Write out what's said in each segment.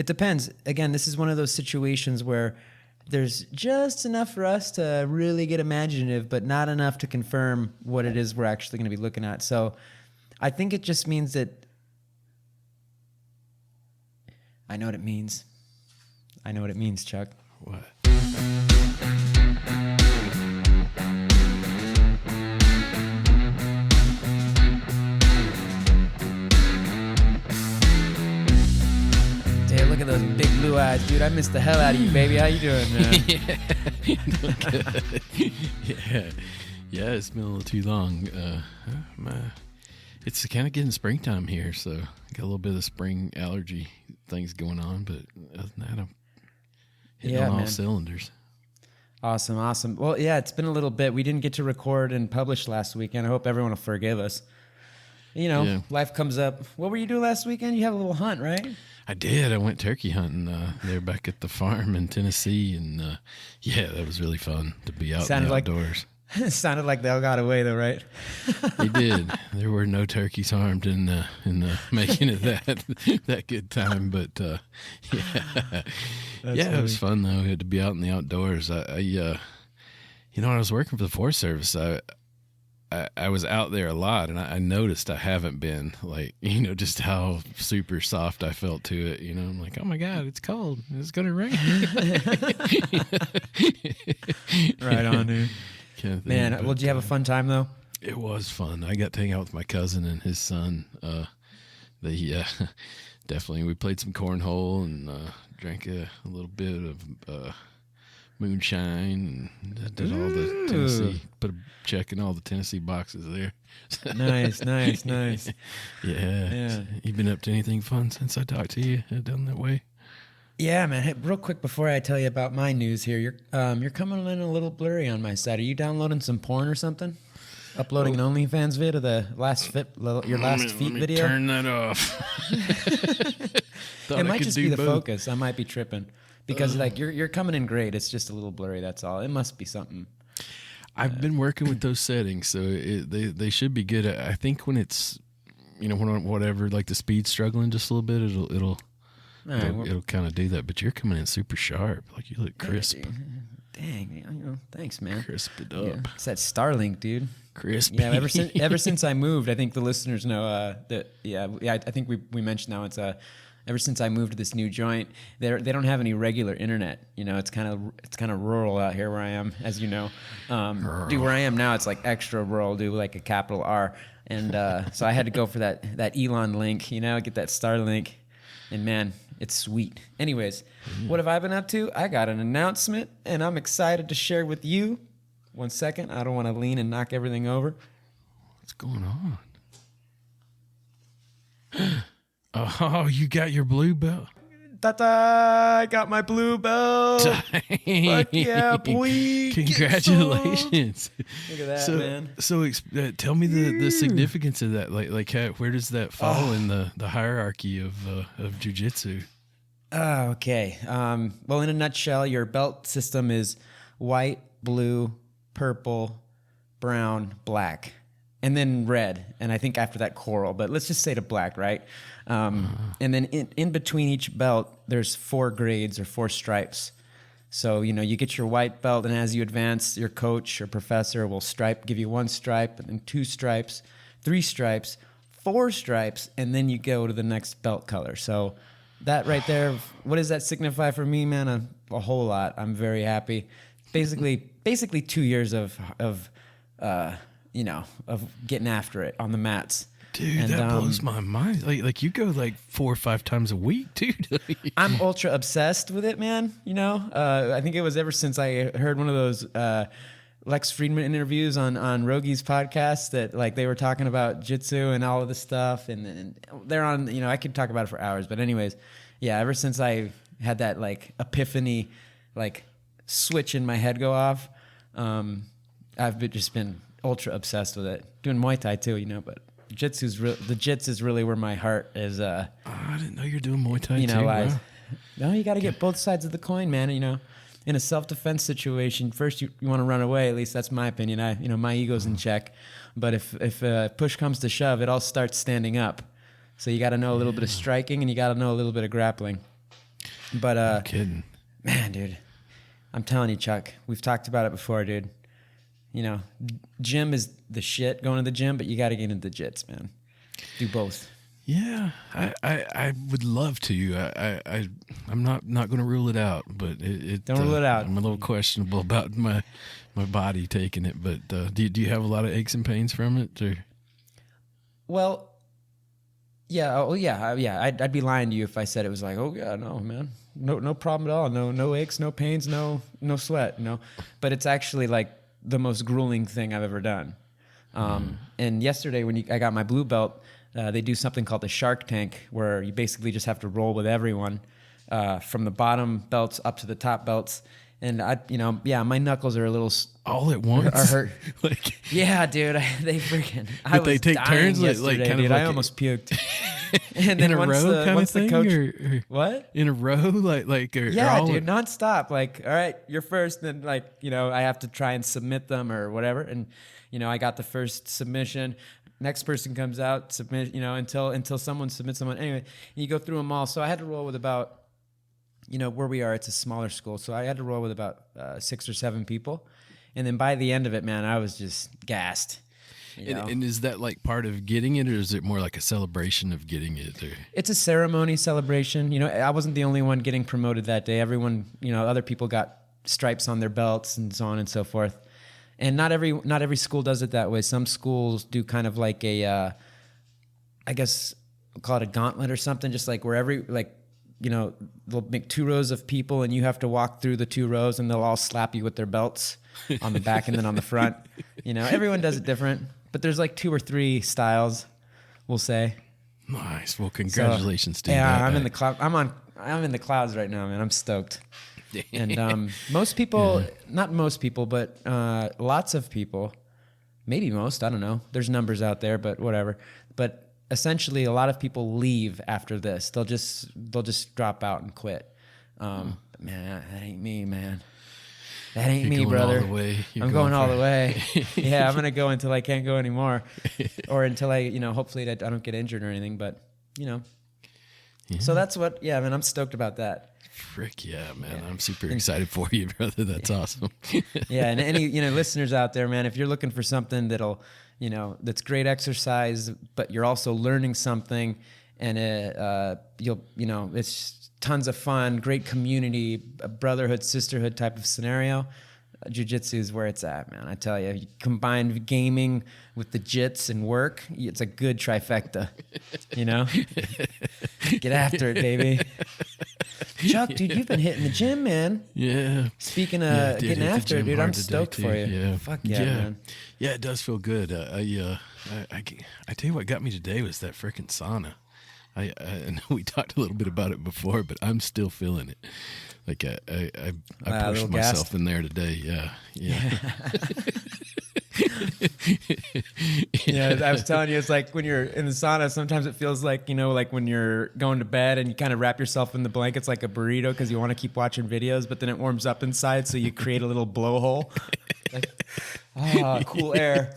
It depends. Again, this is one of those situations where there's just enough for us to really get imaginative, but not enough to confirm what it is we're actually going to be looking at. So I think it just means that I know what it means. I know what it means, Chuck. What? Look at those big blue eyes, dude. I missed the hell out of you, baby. How you doing, man? Yeah, it's been a little too long. It's kind of getting springtime here, so I got a little bit of spring allergy things going on, but other than that, I'm hitting on all cylinders. Awesome. Well, yeah, it's been a little bit. We didn't get to record and publish last weekend. I hope everyone will forgive us. Life comes up. What were you doing last weekend? You have a little hunt, right? I did. I went turkey hunting there back at the farm in Tennessee, and that was really fun to be out in the outdoors. It sounded like they all got away, though, right? They did. There were no turkeys harmed in making it that good time, but it was fun though. We had to be out in the outdoors. When I was working for the Forest Service, I was out there a lot, and I noticed I haven't been, just how super soft I felt to it. I'm like, oh my God, it's cold. It's going to rain. Right on, dude. Man, well, did you have a fun time, though? It was fun. I got to hang out with my cousin and his son. They definitely, we played some cornhole and drank a little bit of moonshine, and did all the Tennessee, put a check in all the Tennessee boxes there. Nice. Yeah. You been up to anything fun since I talked to you down that way? Yeah, man. Hey, real quick before I tell you about my news here, you're coming in a little blurry on my side. Are you downloading some porn or something? Uploading an OnlyFans vid of the your last feet video? Turn that off. It might just be the focus. I might be tripping. Because you're coming in great. It's just a little blurry, that's all. It must be something. I've been working with those settings, so they should be good. I think when it's, whatever, like the speed's struggling just a little bit, it'll kind of do that. But you're coming in super sharp. Like, you look crisp. Dang, thanks, man. Crisped it up. Yeah. It's that Starlink, dude. Crispy. Yeah, ever since I moved, I think the listeners know that. Yeah. I think we mentioned now it's ever since I moved to this new joint, they don't have any regular internet. It's kind of rural out here where I am, as you know. Dude, where I am now, it's like extra rural, dude, like a capital R. And so I had to go for that Elon link, get that Starlink. And man, it's sweet. Anyways, What have I been up to? I got an announcement, and I'm excited to share with you. 1 second, I don't want to lean and knock everything over. What's going on? Oh, you got your blue belt. Ta-da! I got my blue belt. Fuck yeah, boy. Congratulations. Look at that, man. So tell me the significance of that. Like where does that fall in the hierarchy of jiu-jitsu? Okay. Well, in a nutshell, your belt system is white, blue, purple, brown, black, and then red. And I think after that, coral. But let's just say to black, right? And then in between each belt, there's 4 grades or 4 stripes. So, you get your white belt, and as you advance, your coach or professor will give you 1 stripe, and then 2 stripes, 3 stripes, 4 stripes, and then you go to the next belt color. So that right there, what does that signify for me, man? A whole lot. I'm very happy. Basically 2 years of getting after it on the mats. Dude, that blows my mind. Like you go like 4 or 5 times a week, dude. I'm ultra obsessed with it, man. I think it was ever since I heard one of those Lex Friedman interviews on Rogi's podcast that like they were talking about jitsu and all of this stuff, and they're on. I could talk about it for hours, but anyways, yeah. Ever since I had that like epiphany, like switch in my head go off, I've just been ultra obsessed with it. Doing Muay Thai too, but. The jits is really where my heart is. I didn't know you're doing Muay Thai too. Wow. No, you got to get both sides of the coin, man. In a self-defense situation, first you want to run away. At least that's my opinion. My ego's in check. But if push comes to shove, it all starts standing up. So you got to know a little bit of striking, and you got to know a little bit of grappling. But No kidding. man, dude, I'm telling you, Chuck, we've talked about it before, dude. You know, gym is the shit, going to the gym, but you got to get into the jits, man. Do both. Yeah, I would love to. I'm not going to rule it out, but Don't rule it out. I'm a little questionable about my body taking it. But do you have a lot of aches and pains from it? Or? Well, yeah, I'd be lying to you if I said it was like, oh yeah, no, man, no problem at all, no aches, no pains, no sweat, But it's actually like the most grueling thing I've ever done. And yesterday when I got my blue belt. They do something called the Shark Tank, where you basically just have to roll with everyone from the bottom belts up to the top belts. And my knuckles are a little all at once. Are hurt. Like, yeah, dude, they freaking. But they take turns, like kind dude, of. Like I almost puked. And then in a row, kind of thing. Or what? In a row, like yeah, dude, nonstop. Like, all right, you're first. Then I have to try and submit them or whatever. And I got the first submission. Next person comes out, submit, until someone submits someone. Anyway, you go through them all. So I had to roll with about, where we are, it's a smaller school. So I had to roll with about 6 or 7 people. And then by the end of it, man, I was just gassed. And is that like part of getting it, or is it more like a celebration of getting it? Or? It's a ceremony celebration. I wasn't the only one getting promoted that day. Everyone, other people got stripes on their belts and so on and so forth. And not every school does it that way. Some schools do kind of like a, I guess we'll call it a gauntlet or something, just like where they'll make 2 rows of people and you have to walk through the 2 rows and they'll all slap you with their belts on the back and then on the front. Everyone does it different, but there's like 2 or 3 styles, we'll say. Nice. Well, congratulations to you. Yeah, I'm in the cloud. I'm in the clouds right now, man. I'm stoked. And most people, not most people, but lots of people, maybe most, I don't know. There's numbers out there, but whatever. But essentially, a lot of people leave after this. They'll just drop out and quit. But man, that ain't me, man. That ain't me, brother. All the way. I'm going all the way. Yeah, I'm gonna go until I can't go anymore, or until I, hopefully I don't get injured or anything. But Yeah. So that's what. Yeah, man, I'm stoked about that. Frick yeah, man. Yeah. I'm super excited for you, brother. That's awesome. Yeah, and any listeners out there, man, if you're looking for something that'll, that's great exercise, but you're also learning something, and it's tons of fun, great community, a brotherhood, sisterhood type of scenario. Jiu-jitsu is where it's at, man. I tell you, you combine gaming with the jits and work, it's a good trifecta. Get after it, baby. Chuck, dude, you've been hitting the gym, man. Yeah. Speaking of getting after it, dude, I'm stoked for you. Yeah. Fuck yeah, man. Yeah, it does feel good. I tell you what got me today was that freaking sauna. I know we talked a little bit about it before, but I'm still feeling it. Like I pushed myself in there today. Yeah. I was telling you, it's like when you're in the sauna, sometimes it feels like, like when you're going to bed and you kind of wrap yourself in the blankets like a burrito because you want to keep watching videos, but then it warms up inside, so you create a little blowhole. Like, cool air.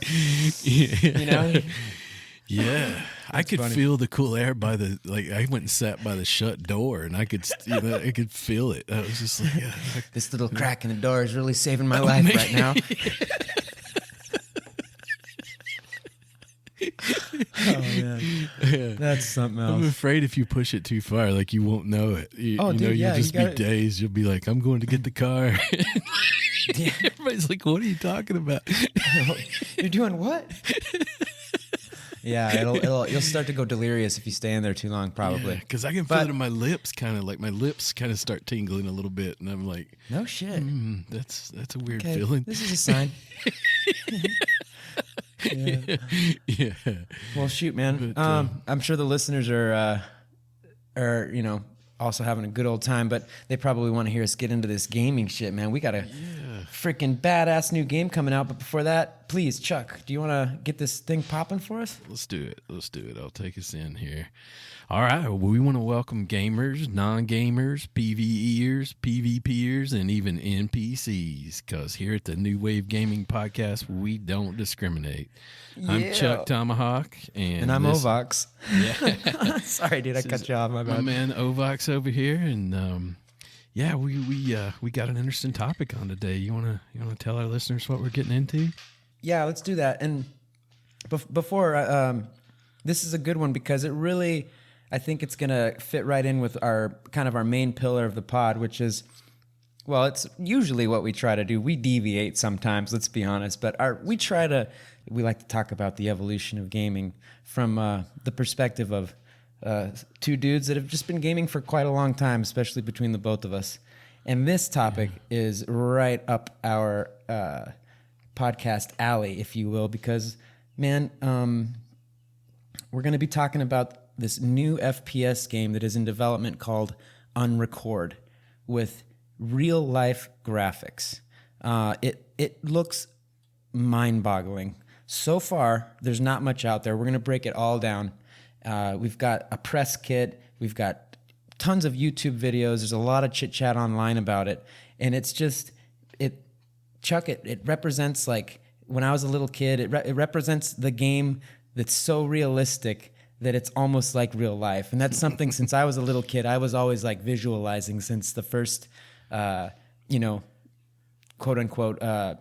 Yeah. I could feel the cool air I went and sat by the shut door and I could, I could feel it. I was just like, this little crack in the door is really saving my life right now. Oh man, that's something else. I'm afraid if you push it too far, like you won't know it. You'll just be dazed. You'll be like, I'm going to get the car. Everybody's like, what are you talking about? You're doing what? Yeah, you'll start to go delirious if you stay in there too long, probably. Because I can feel it in my lips, kind of like my lips kind of start tingling a little bit, and I'm like, no shit. That's a weird feeling. This is a sign. Yeah. Well, shoot, man. But, I'm sure the listeners are also having a good old time, but they probably want to hear us get into this gaming shit, man. We got a freaking badass new game coming out, but before that, please, Chuck, do you want to get this thing popping for us? Let's do it. I'll take us in here. All right. Well, we want to welcome gamers, non-gamers, PvEers, PvPers, and even NPCs, because here at the New Wave Gaming Podcast, we don't discriminate. Yeah. I'm ChukTomahawk. And I'm Ovox. Yeah. Sorry, dude. I cut you off. My bad. My man Ovox over here. And Yeah, we got an interesting topic on today. You wanna tell our listeners what we're getting into? Yeah, let's do that. And before, this is a good one because it really, I think it's gonna fit right in with our main pillar of the pod, which is, well, it's usually what we try to do. We deviate sometimes, let's be honest, but we like to talk about the evolution of gaming from the perspective of two dudes that have just been gaming for quite a long time, especially between the both of us. And this topic is right up our podcast alley, if you will, because, man, we're going to be talking about this new FPS game that is in development called Unrecord with real-life graphics. It looks mind-boggling. So far, there's not much out there. We're going to break it all down. We've got a press kit. We've got tons of YouTube videos. There's a lot of chit-chat online about it. And it's just, Chuck, it represents, like, when I was a little kid, it represents the game that's so realistic that it's almost like real life. And that's something, since I was a little kid, I was always, like, visualizing since the first, quote-unquote,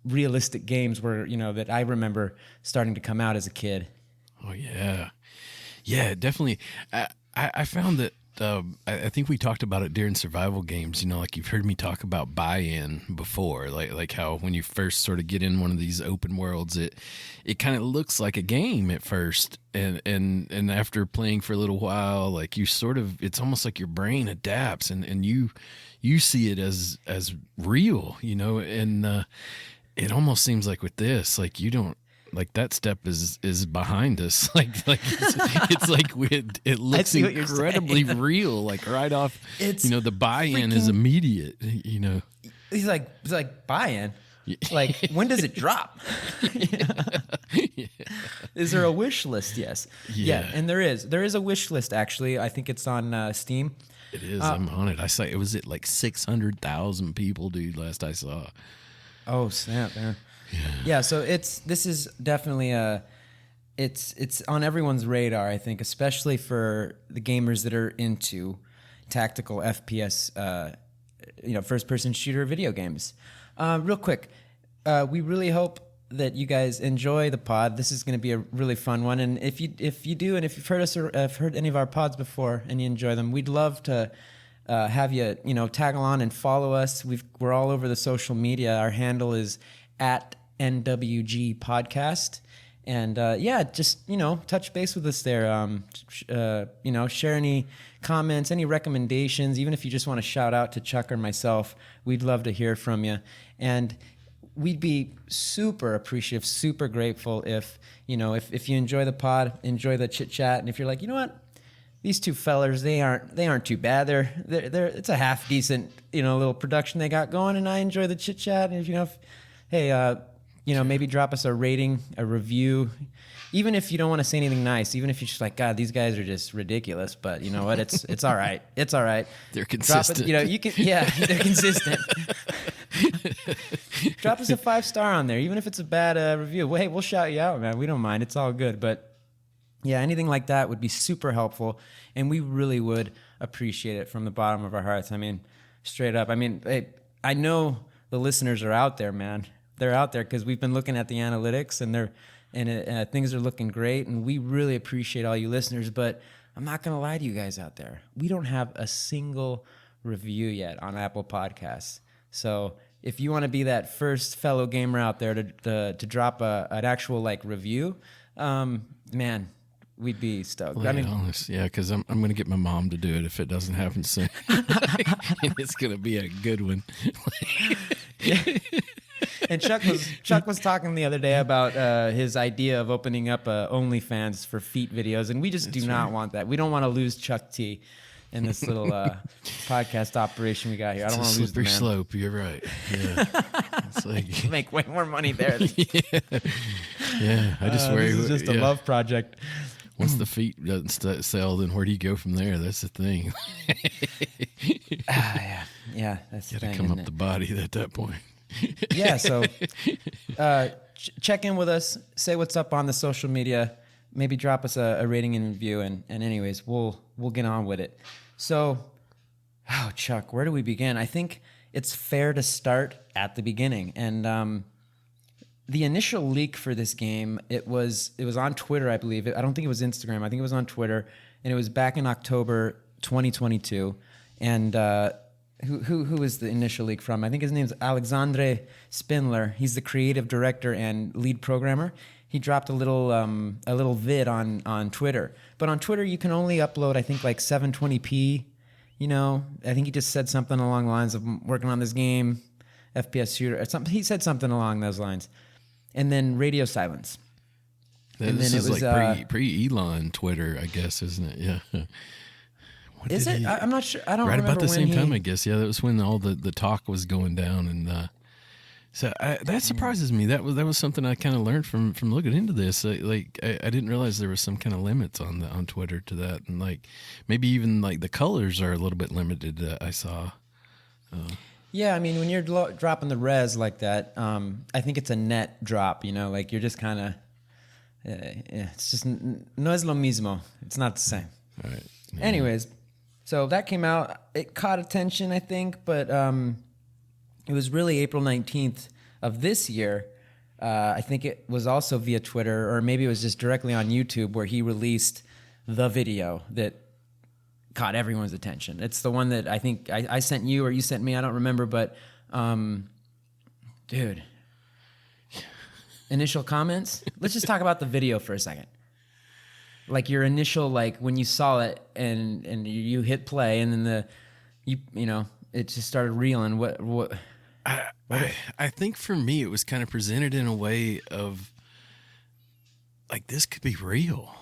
realistic games were, that I remember starting to come out as a kid. Oh, yeah. Yeah, definitely. I found that I think we talked about it during survival games. Like you've heard me talk about buy-in before, like how when you first sort of get in one of these open worlds, it kind of looks like a game at first, and after playing for a little while, like you sort of, it's almost like your brain adapts, and you see it as real, and it almost seems like with this, like you don't. Like that step is behind us. Like it's like it looks incredibly real. Like right off, the buy-in is immediate. He's like buy-in. Like, when does it drop? Yeah. Is there a wish list? Yes. Yeah, and there is a wish list actually. I think it's on Steam. It is. I'm on it. I saw it was at like 600,000 people, dude. Last I saw. Oh snap, man. Yeah, so this is definitely it's on everyone's radar, I think, especially for the gamers that are into tactical FPS, first-person shooter video games. Real quick, we really hope that you guys enjoy the pod. This is going to be a really fun one, and if you do, and if you've heard us or have heard any of our pods before and you enjoy them, we'd love to have you tag along and follow us. We're all over the social media. Our handle is at NWG Podcast, and just touch base with us there. Share any comments, any recommendations, even if you just want to shout out to Chuck or myself. We'd love to hear from you, and we'd be super appreciative, super grateful if you enjoy the pod, enjoy the chit chat, and if you're like, you know what, these two fellers, they aren't too bad. They're it's a half decent little production they got going, and I enjoy the chit chat. And maybe drop us a rating, a review, even if you don't want to say anything nice, even if you're just like, God, these guys are just ridiculous. But you know what? It's all right. It's all right. They're consistent. They're consistent. Drop us a 5-star on there, even if it's a bad review. Well, hey, we'll shout you out, man. We don't mind. It's all good. But yeah, anything like that would be super helpful, and we really would appreciate it from the bottom of our hearts. I mean, straight up. I mean, I know the listeners are out there, man. They're out there because we've been looking at the analytics, and things are looking great, and we really appreciate all you listeners. But I'm not going to lie to you guys out there. We don't have a single review yet on Apple Podcasts. So if you want to be that first fellow gamer out there to drop an actual review, man, we'd be stoked. Well, honest, yeah, because I'm going to get my mom to do it if it doesn't happen soon. And it's going to be a good one. Yeah. And Chuck was talking the other day about his idea of opening up OnlyFans for feet videos, and we just do not want that. We don't want to lose Chuck T in this little podcast operation we got here. I don't want to lose the man. Slippery slope. You're right. Yeah, it's like you make way more money there. Yeah. I just worry. This is just a love project. Once the feet doesn't sell, then where do you go from there? That's the thing. Yeah, that's the thing. Got to come up the body at that point. Yeah, so check in with us, say what's up on the social media, maybe drop us a rating and review, and anyways, we'll get on with it. So Oh, Chuck, where do we begin? I think it's fair to start at the beginning. And the initial leak for this game, it was on Twitter, I believe. I don't think it was Instagram. I think it was on Twitter, and it was back in October 2022. And who was the initial leak from? I think his name's Alexandre Spindler. He's the creative director and lead programmer. He dropped a little vid on Twitter. But on Twitter, you can only upload, I think, like 720p. You know, I think he just said something along the lines of working on this game, FPS shooter, or something. He said something along those lines. And then radio silence. And this is like pre-Elon Twitter, I guess, isn't it? Yeah. Is it? I'm not sure. I don't remember. Right about the same time, I guess. Yeah, that was when all the talk was going down, and that surprises me. That was something I kind of learned from looking into this. I didn't realize there was some kind of limits on Twitter to that, and like maybe even like the colors are a little bit limited. I saw. Yeah, I mean, when you're dropping the res like that, I think it's a net drop. You know, like you're just kind of, it's just no es lo mismo. It's not the same. All right. Yeah. Anyways, so that came out. It caught attention, I think, but it was really April 19th of this year. I think it was also via Twitter, or maybe it was just directly on YouTube, where he released the video that caught everyone's attention. It's the one that I think I sent you or you sent me. I don't remember, but dude, initial comments. Let's just talk about the video for a second. Like your initial, like when you saw it and you hit play, and then you know it just started reeling. What? I think for me it was kind of presented in a way of like this could be real.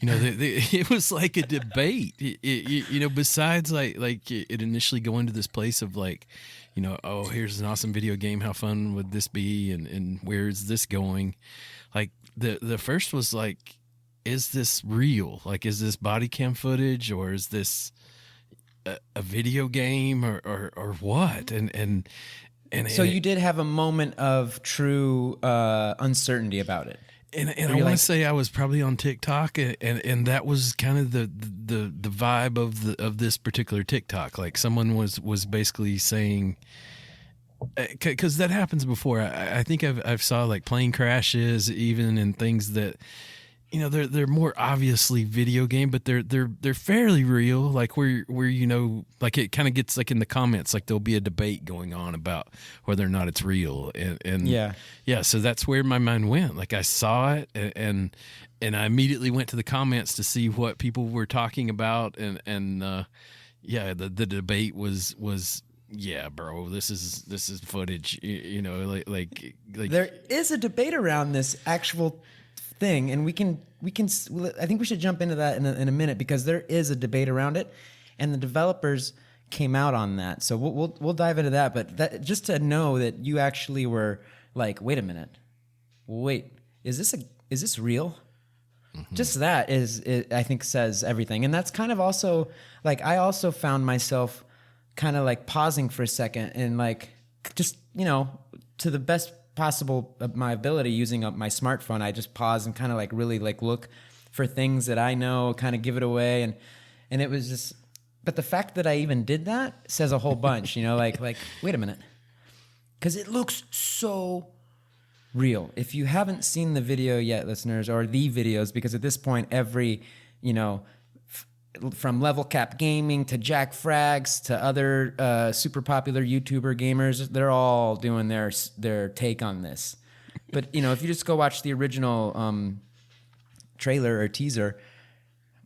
You know, it was like a debate. You know, besides like it initially going to this place of like, you know, oh, here's an awesome video game. How fun would this be? And where is this going? Like the first was like, is this real? Like, is this body cam footage, or is this a video game, or what? And so you did have a moment of true uncertainty about it. And I want to say I was probably on TikTok, and that was kind of the vibe of this particular TikTok. Like someone was basically saying, because that happens before. I think I've saw like plane crashes, even, and things that, you know, they're more obviously video game, but they're fairly real. Like where you know, like it kind of gets like in the comments, like there'll be a debate going on about whether or not it's real, and yeah. So that's where my mind went. Like I saw it, and I immediately went to the comments to see what people were talking about, and the debate was. Yeah, bro, this is footage. You know, like there is a debate around this actual thing, and we can I think we should jump into that in a minute, because there is a debate around it, and the developers came out on that. So we'll dive into that, but that, just to know that you actually were like, wait a minute, is this real? Mm-hmm. Just that I think says everything. And that's kind of also like, I also found myself kind of like pausing for a second and like, just, you know, to the best possible of my ability, using up my smartphone, I just pause and kind of like really like look for things that I know, kind of give it away, and it was just. But the fact that I even did that says a whole bunch, you know, like wait a minute, because it looks so real. If you haven't seen the video yet, listeners, or the videos, because at this point every, you know, from Level Cap Gaming to Jack Frags to other super popular YouTuber gamers, they're all doing their take on this. But, you know, if you just go watch the original trailer or teaser,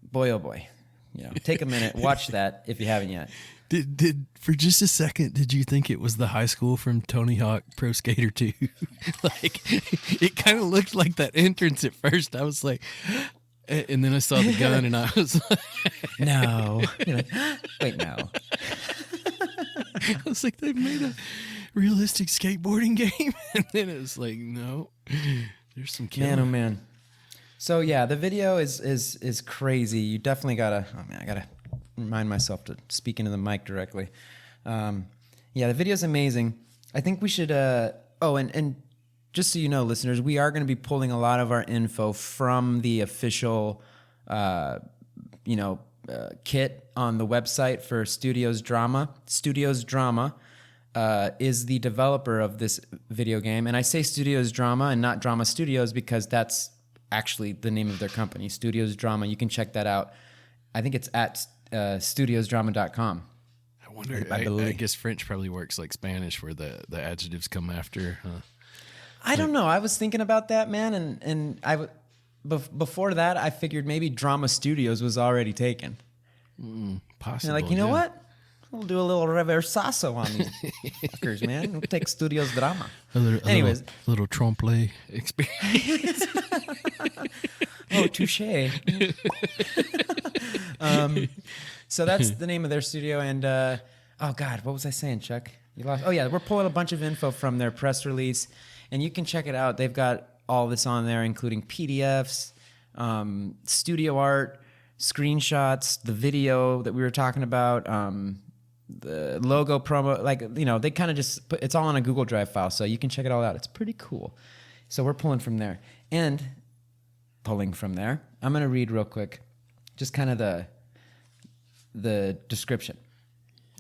boy, oh boy, you know, take a minute, watch that if you haven't yet. Did for just a second, did you think it was the high school from Tony Hawk Pro Skater 2? Like, it kind of looked like that entrance at first. I was like... And then I saw the gun, and I was like, no. You're like, wait, no. I was like, they've made a realistic skateboarding game. And then it was like, no, there's some killing. Man, oh man. So yeah, the video is crazy. You definitely gotta, I gotta remind myself to speak into the mic directly. Yeah, the video's amazing. I think we should, and just so you know, listeners, we are going to be pulling a lot of our info from the official, kit on the website for Studios Drama. Studios Drama is the developer of this video game. And I say Studios Drama and not Drama Studios because that's actually the name of their company, Studios Drama. You can check that out. I think it's at studiosdrama.com. I wonder, I guess French probably works like Spanish where the adjectives come after. I don't know. I was thinking about that, man. And before that, I figured maybe Drama Studios was already taken. Possible. Like, you know what? We'll do a little reversazo on these fuckers, man. We'll take Studios Drama. Anyways. A little trompe-l'oeil experience. Oh, touche. So that's the name of their studio. And, oh, God, what was I saying, Chuck? You lost. Oh, yeah, we're pulling a bunch of info from their press release. And you can check it out. They've got all this on there, including PDFs, studio art, screenshots, the video that we were talking about, the logo promo, like, you know, they kind of just put, it's all on a Google Drive file, so you can check it all out. It's pretty cool. So we're pulling from there. And pulling from there, I'm going to read real quick just kind of the description.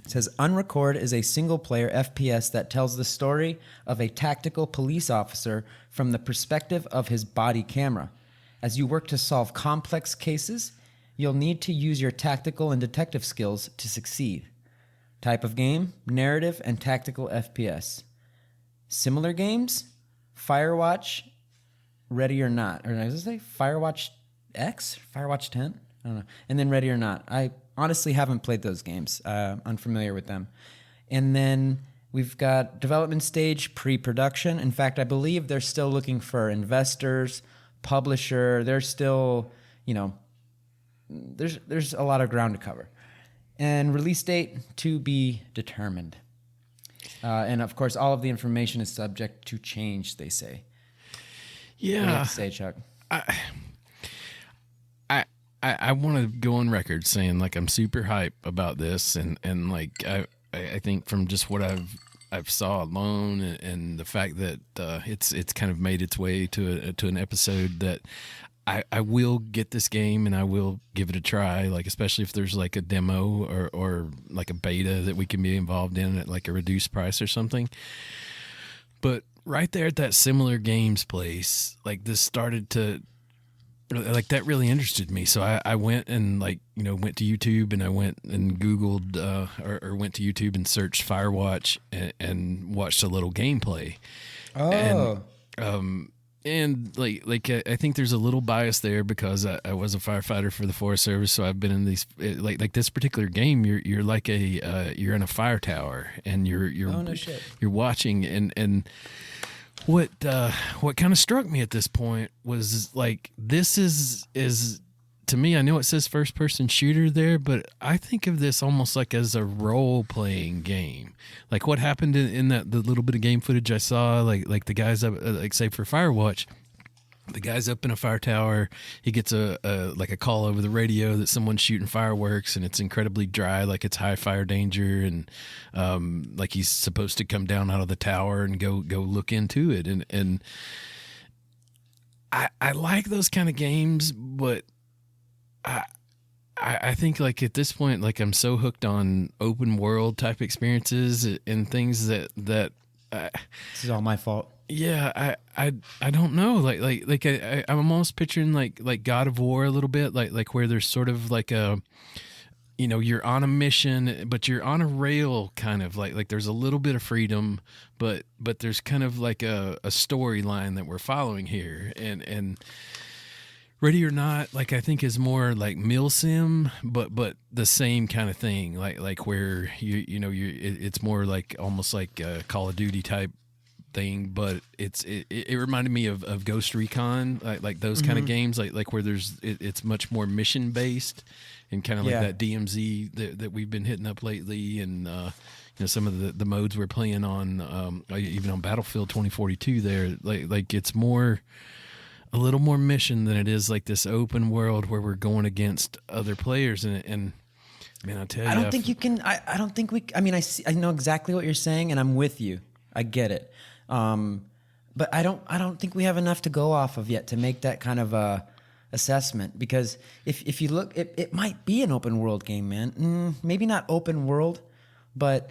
It says, Unrecord is a single-player FPS that tells the story of a tactical police officer from the perspective of his body camera. As you work to solve complex cases, you'll need to use your tactical and detective skills to succeed. Type of game, narrative and tactical FPS. Similar games, Firewatch, Ready or Not. Or does it say Firewatch X? Firewatch 10? I don't know. And then Ready or Not. I honestly haven't played those games. Unfamiliar with them. And then we've got development stage, pre-production. In fact, I believe they're still looking for investors, publisher. They're still, you know, there's a lot of ground to cover. And release date to be determined. And of course, all of the information is subject to change, they say. Yeah. What do you have to say, Chuck? I want to go on record saying like I'm super hype about this, and like I think from just what I've saw alone, and the fact that it's kind of made its way to an episode that I will get this game and I will give it a try, like especially if there's like a demo or like a beta that we can be involved in at like a reduced price or something. But right there at that Similar Games place, like this started to, like that really interested me. So I went and like, you know, went to YouTube and I went and Googled or went to YouTube and searched Firewatch and watched a little gameplay. Oh. And like I think there's a little bias there because I was a firefighter for the Forest Service, so I've been in these like this particular game. You're like you're in a fire tower and you're oh, no shit. You're watching and what kind of struck me at this point was like this is to me, I know it says first person shooter there, but I think of this almost like as a role playing game. Like what happened in the little bit of game footage I saw, like the guys up, like say for Firewatch, the guy's up in a fire tower. He gets a call over the radio that someone's shooting fireworks, and it's incredibly dry, like it's high fire danger, and like he's supposed to come down out of the tower and go look into it. And I like those kind of games, but I think like at this point, like I'm so hooked on open world type experiences and things that this is all my fault. Yeah, I don't know. Like I'm almost picturing like God of War a little bit, like where there's sort of like a, you know, you're on a mission, but you're on a rail kind of like there's a little bit of freedom, but there's kind of like a storyline that we're following here, and Ready or Not, like I think is more like milsim, but the same kind of thing, like where it's more like almost like a Call of Duty type thing, but it reminded me of Ghost Recon, like those kind of games, like where it's much more mission based and kind of like that DMZ that we've been hitting up lately, and some of the modes we're playing on, even on Battlefield 2042 there, like it's more. A little more mission than it is like this open world where we're going against other players, and man, I tell you, I don't think you can. I don't think we. I mean, I know exactly what you're saying, and I'm with you. I get it, but I don't think we have enough to go off of yet to make that kind of a assessment, because if you look, it might be an open world game, man. Maybe not open world, but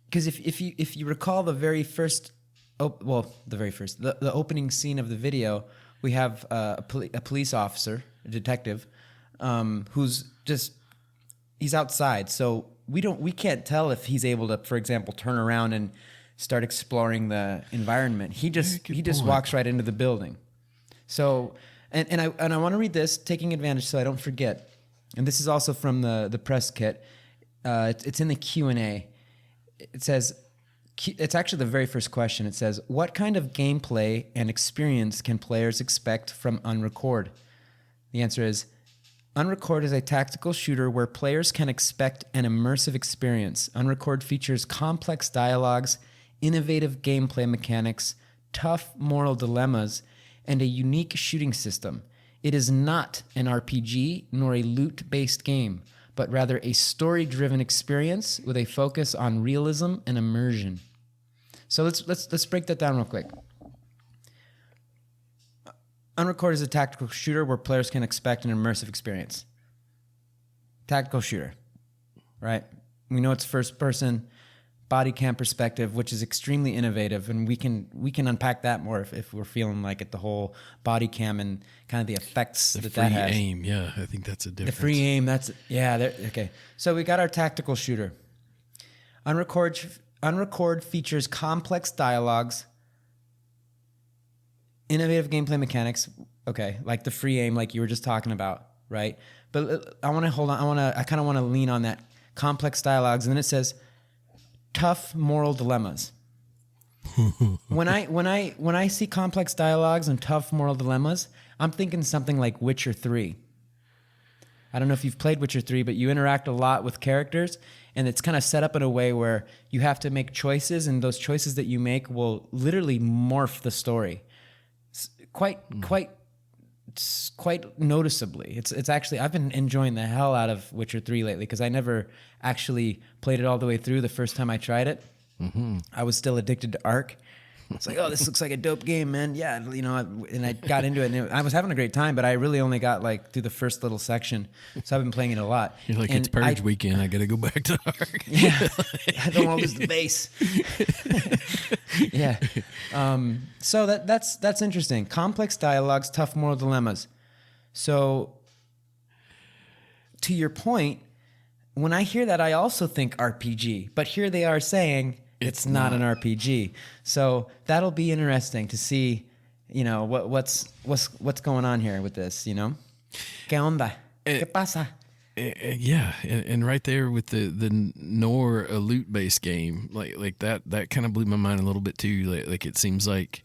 because if you recall the very first, the opening scene of the video, we have a police officer, a detective, he's outside, so we can't tell if he's able to, for example, turn around and start exploring the environment. He just walks right into the building. So, and I want to read this, taking advantage so I don't forget. And this is also from the press kit. It's in the Q&A. It says, it's actually the very first question. It says, what kind of gameplay and experience can players expect from Unrecord? The answer is, Unrecord is a tactical shooter where players can expect an immersive experience. Unrecord features complex dialogues, innovative gameplay mechanics, tough moral dilemmas, and a unique shooting system. It is not an RPG nor a loot-based game, but rather a story-driven experience with a focus on realism and immersion. So let's break that down real quick. Unrecord is a tactical shooter where players can expect an immersive experience. Tactical shooter, right? We know it's first person, body cam perspective, which is extremely innovative, and we can unpack that more if we're feeling like it. The whole body cam and kind of the effects that has. The free aim, yeah, I think that's a difference. The free aim, okay. So we got our tactical shooter. Unrecord features complex dialogues, innovative gameplay mechanics, okay, like the free aim, like you were just talking about, right? But I kind of want to lean on that complex dialogues, and then it says tough moral dilemmas. when I see complex dialogues and tough moral dilemmas, I'm thinking something like Witcher 3. I don't know if you've played Witcher 3, but you interact a lot with characters, and it's kind of set up in a way where you have to make choices, and those choices that you make will literally morph the story. Quite noticeably. It's actually, I've been enjoying the hell out of Witcher 3 lately, because I never actually played it all the way through the first time I tried it. Mm-hmm. I was still addicted to Ark. It's like, oh, this looks like a dope game, man. Yeah, and I got into it, and I was having a great time, but I really only got like through the first little section, so I've been playing it a lot. You're like, it's purge weekend. I got to go back to Ark. Yeah, I don't want to lose the base. Yeah. So that's interesting. Complex dialogues, tough moral dilemmas. So, to your point, when I hear that, I also think RPG. But here they are saying it's not an RPG. So that'll be interesting to see, what's going on here with this. ¿Qué onda? ¿Qué pasa? Yeah, and right there with the nor a loot based game, like that kind of blew my mind a little bit too. Like it seems like,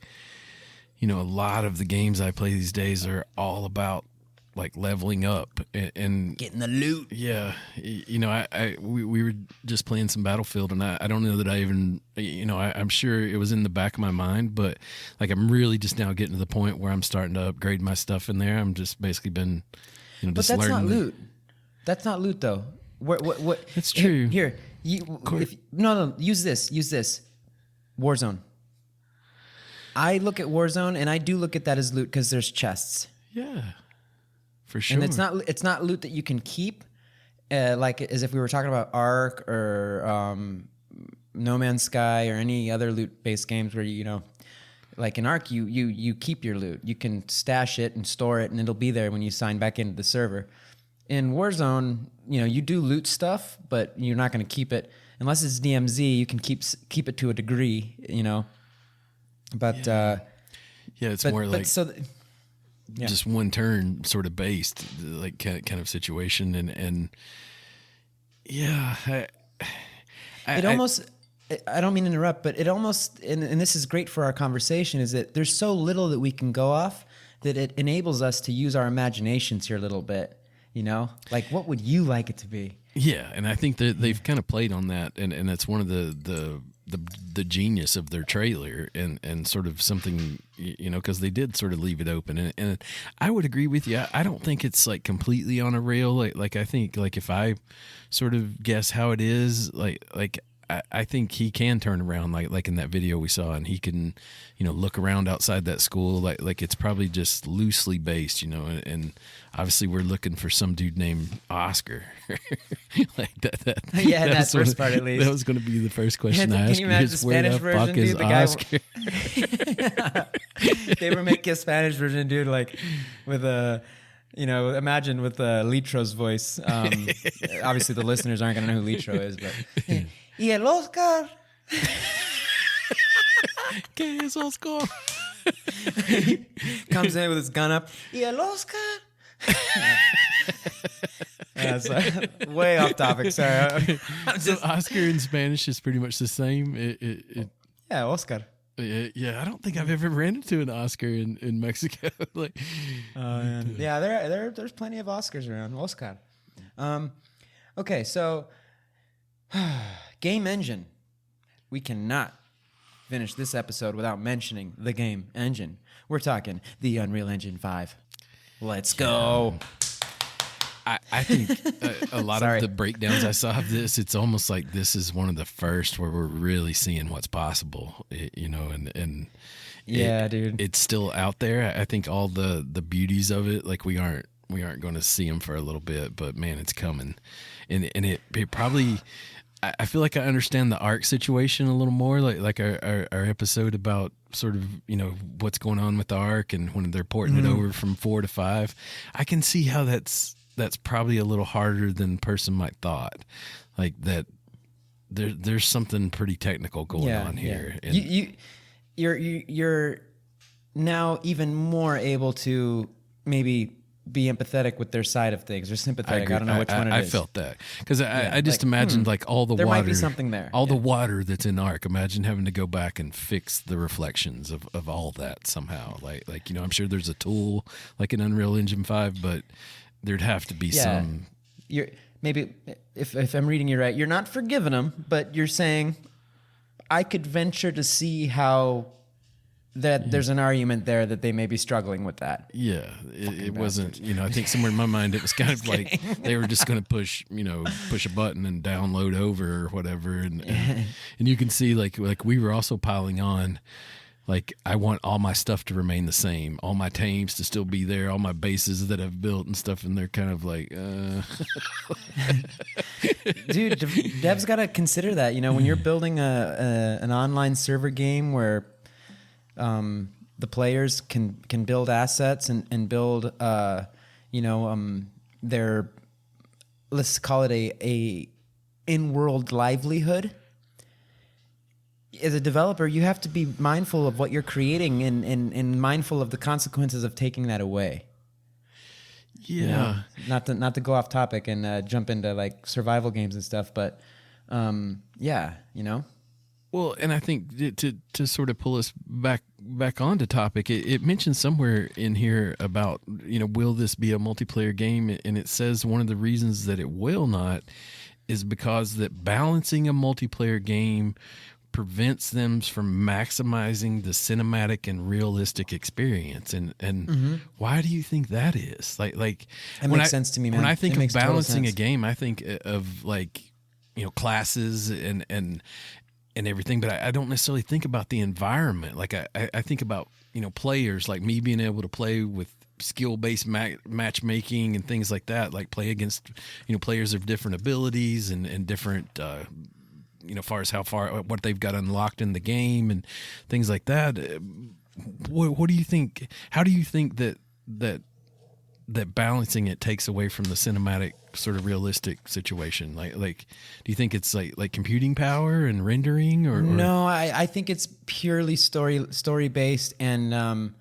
a lot of the games I play these days are all about like leveling up and getting the loot. Yeah, we were just playing some Battlefield, and I don't know that I even I'm sure it was in the back of my mind, but like I'm really just now getting to the point where I'm starting to upgrade my stuff in there. I'm just basically been but that's not loot. That's not loot, though. What? It's true. Here, use this. Warzone. I look at Warzone, and I do look at that as loot because there's chests. Yeah, for sure. And it's not loot that you can keep, like as if we were talking about Ark or No Man's Sky or any other loot-based games where like in Ark, you keep your loot. You can stash it and store it, and it'll be there when you sign back into the server. In Warzone, you do loot stuff, but you're not going to keep it unless it's DMZ. You can keep it to a degree, But it's more like just one turn sort of based, like kind of situation, and yeah, it almost. I don't mean to interrupt, but it almost, and this is great for our conversation, is that there's so little that we can go off that it enables us to use our imaginations here a little bit. Like what would you like it to be? Yeah, and I think that they've kind of played on that, and that's one of the genius of their trailer, and sort of something, because they did sort of leave it open, and I would agree with you. I don't think it's like completely on a rail. Like I think like if I sort of guess how it is, like I think he can turn around like in that video we saw, and he can, look around outside that school like it's probably just loosely based, and obviously we're looking for some dude named Oscar. Like that. Yeah, that first part at least. That was going to be the first question I asked. Can you imagine the Spanish version, dude? The guy. They would make a Spanish version, dude, like with a. Imagine with Litro's voice. Obviously, the listeners aren't going to know who Litro is, but. Y el Oscar. ¿Qué es Oscar? Comes in with his gun up. Y el Oscar. Sorry. Way off topic. Sorry. So Oscar in Spanish is pretty much the same. Yeah, Oscar. Yeah, I don't think I've ever ran into an Oscar in Mexico. Yeah, there's plenty of Oscars around. Oscar. Okay, so game engine. We cannot finish this episode without mentioning the game engine. We're talking the Unreal Engine 5. Let's go. I think a lot of the breakdowns I saw of this, it's almost like this is one of the first where we're really seeing what's possible, and yeah, dude, it's still out there. I think all the beauties of it, like we aren't going to see them for a little bit, but man, it's coming, and it probably. I feel like I understand the ARC situation a little more, like our episode about sort of, what's going on with the ARC and when they're porting it over from 4 to 5. I can see how that's probably a little harder than a person might thought. Like that there's something pretty technical going on here. Yeah. You're now even more able to maybe be empathetic with their side of things or sympathetic. I don't know which one it is. I felt that because I just imagined like all the there water. There might be something there. All the water that's in ARC. Imagine having to go back and fix the reflections of all that somehow. Like I'm sure there's a tool like an Unreal Engine 5, but there'd have to be some. You're maybe if I'm reading you right, you're not forgiving them, but you're saying I could venture to see how. That there's an argument there that they may be struggling with that. Yeah, it wasn't. I think somewhere in my mind it was kind of like they were just going to push a button and download over or whatever, and you can see like we were also piling on. Like I want all my stuff to remain the same, all my tames to still be there, all my bases that I've built and stuff, and they're kind of like, Dude, devs got to consider that. When you're building an online server game where. The players can build assets and build, their, let's call it a in-world livelihood. As a developer, you have to be mindful of what you're creating and mindful of the consequences of taking that away. Yeah. Not to go off topic and jump into like survival games and stuff, but Well, and I think to sort of pull us back onto topic, it mentions somewhere in here about, will this be a multiplayer game? And it says one of the reasons that it will not is because that balancing a multiplayer game prevents them from maximizing the cinematic and realistic experience. And why do you think that is? Like that makes sense to me, man. When I think of balancing a game, I think of like, classes and everything, but I don't necessarily think about the environment. Like I think about, players, like me being able to play with skill-based matchmaking and things like that, like play against, players of different abilities and different, far as what they've got unlocked in the game and things like that. What do you think? How do you think that balancing it takes away from the cinematic sort of realistic situation? Like do you think it's like computing power and rendering or no? I think it's purely story based and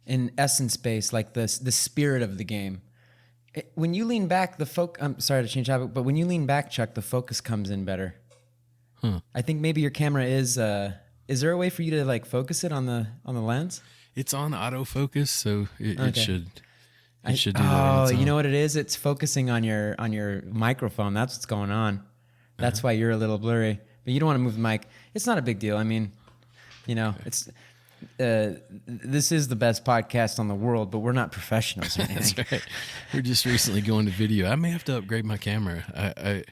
in essence based, like the spirit of the game. When you lean back, I'm sorry to change topic, but when you lean back, Chuck, the focus comes in better. I think maybe your camera is there a way for you to like focus it on the lens? It's on autofocus, so it should. It should do that. Oh, you know what it is? It's focusing on your microphone. That's what's going on. That's why you're a little blurry. But you don't want to move the mic. It's not a big deal. I mean, it's this is the best podcast on the world, but we're not professionals or anything. That's right. We're just recently going to video. I may have to upgrade my camera.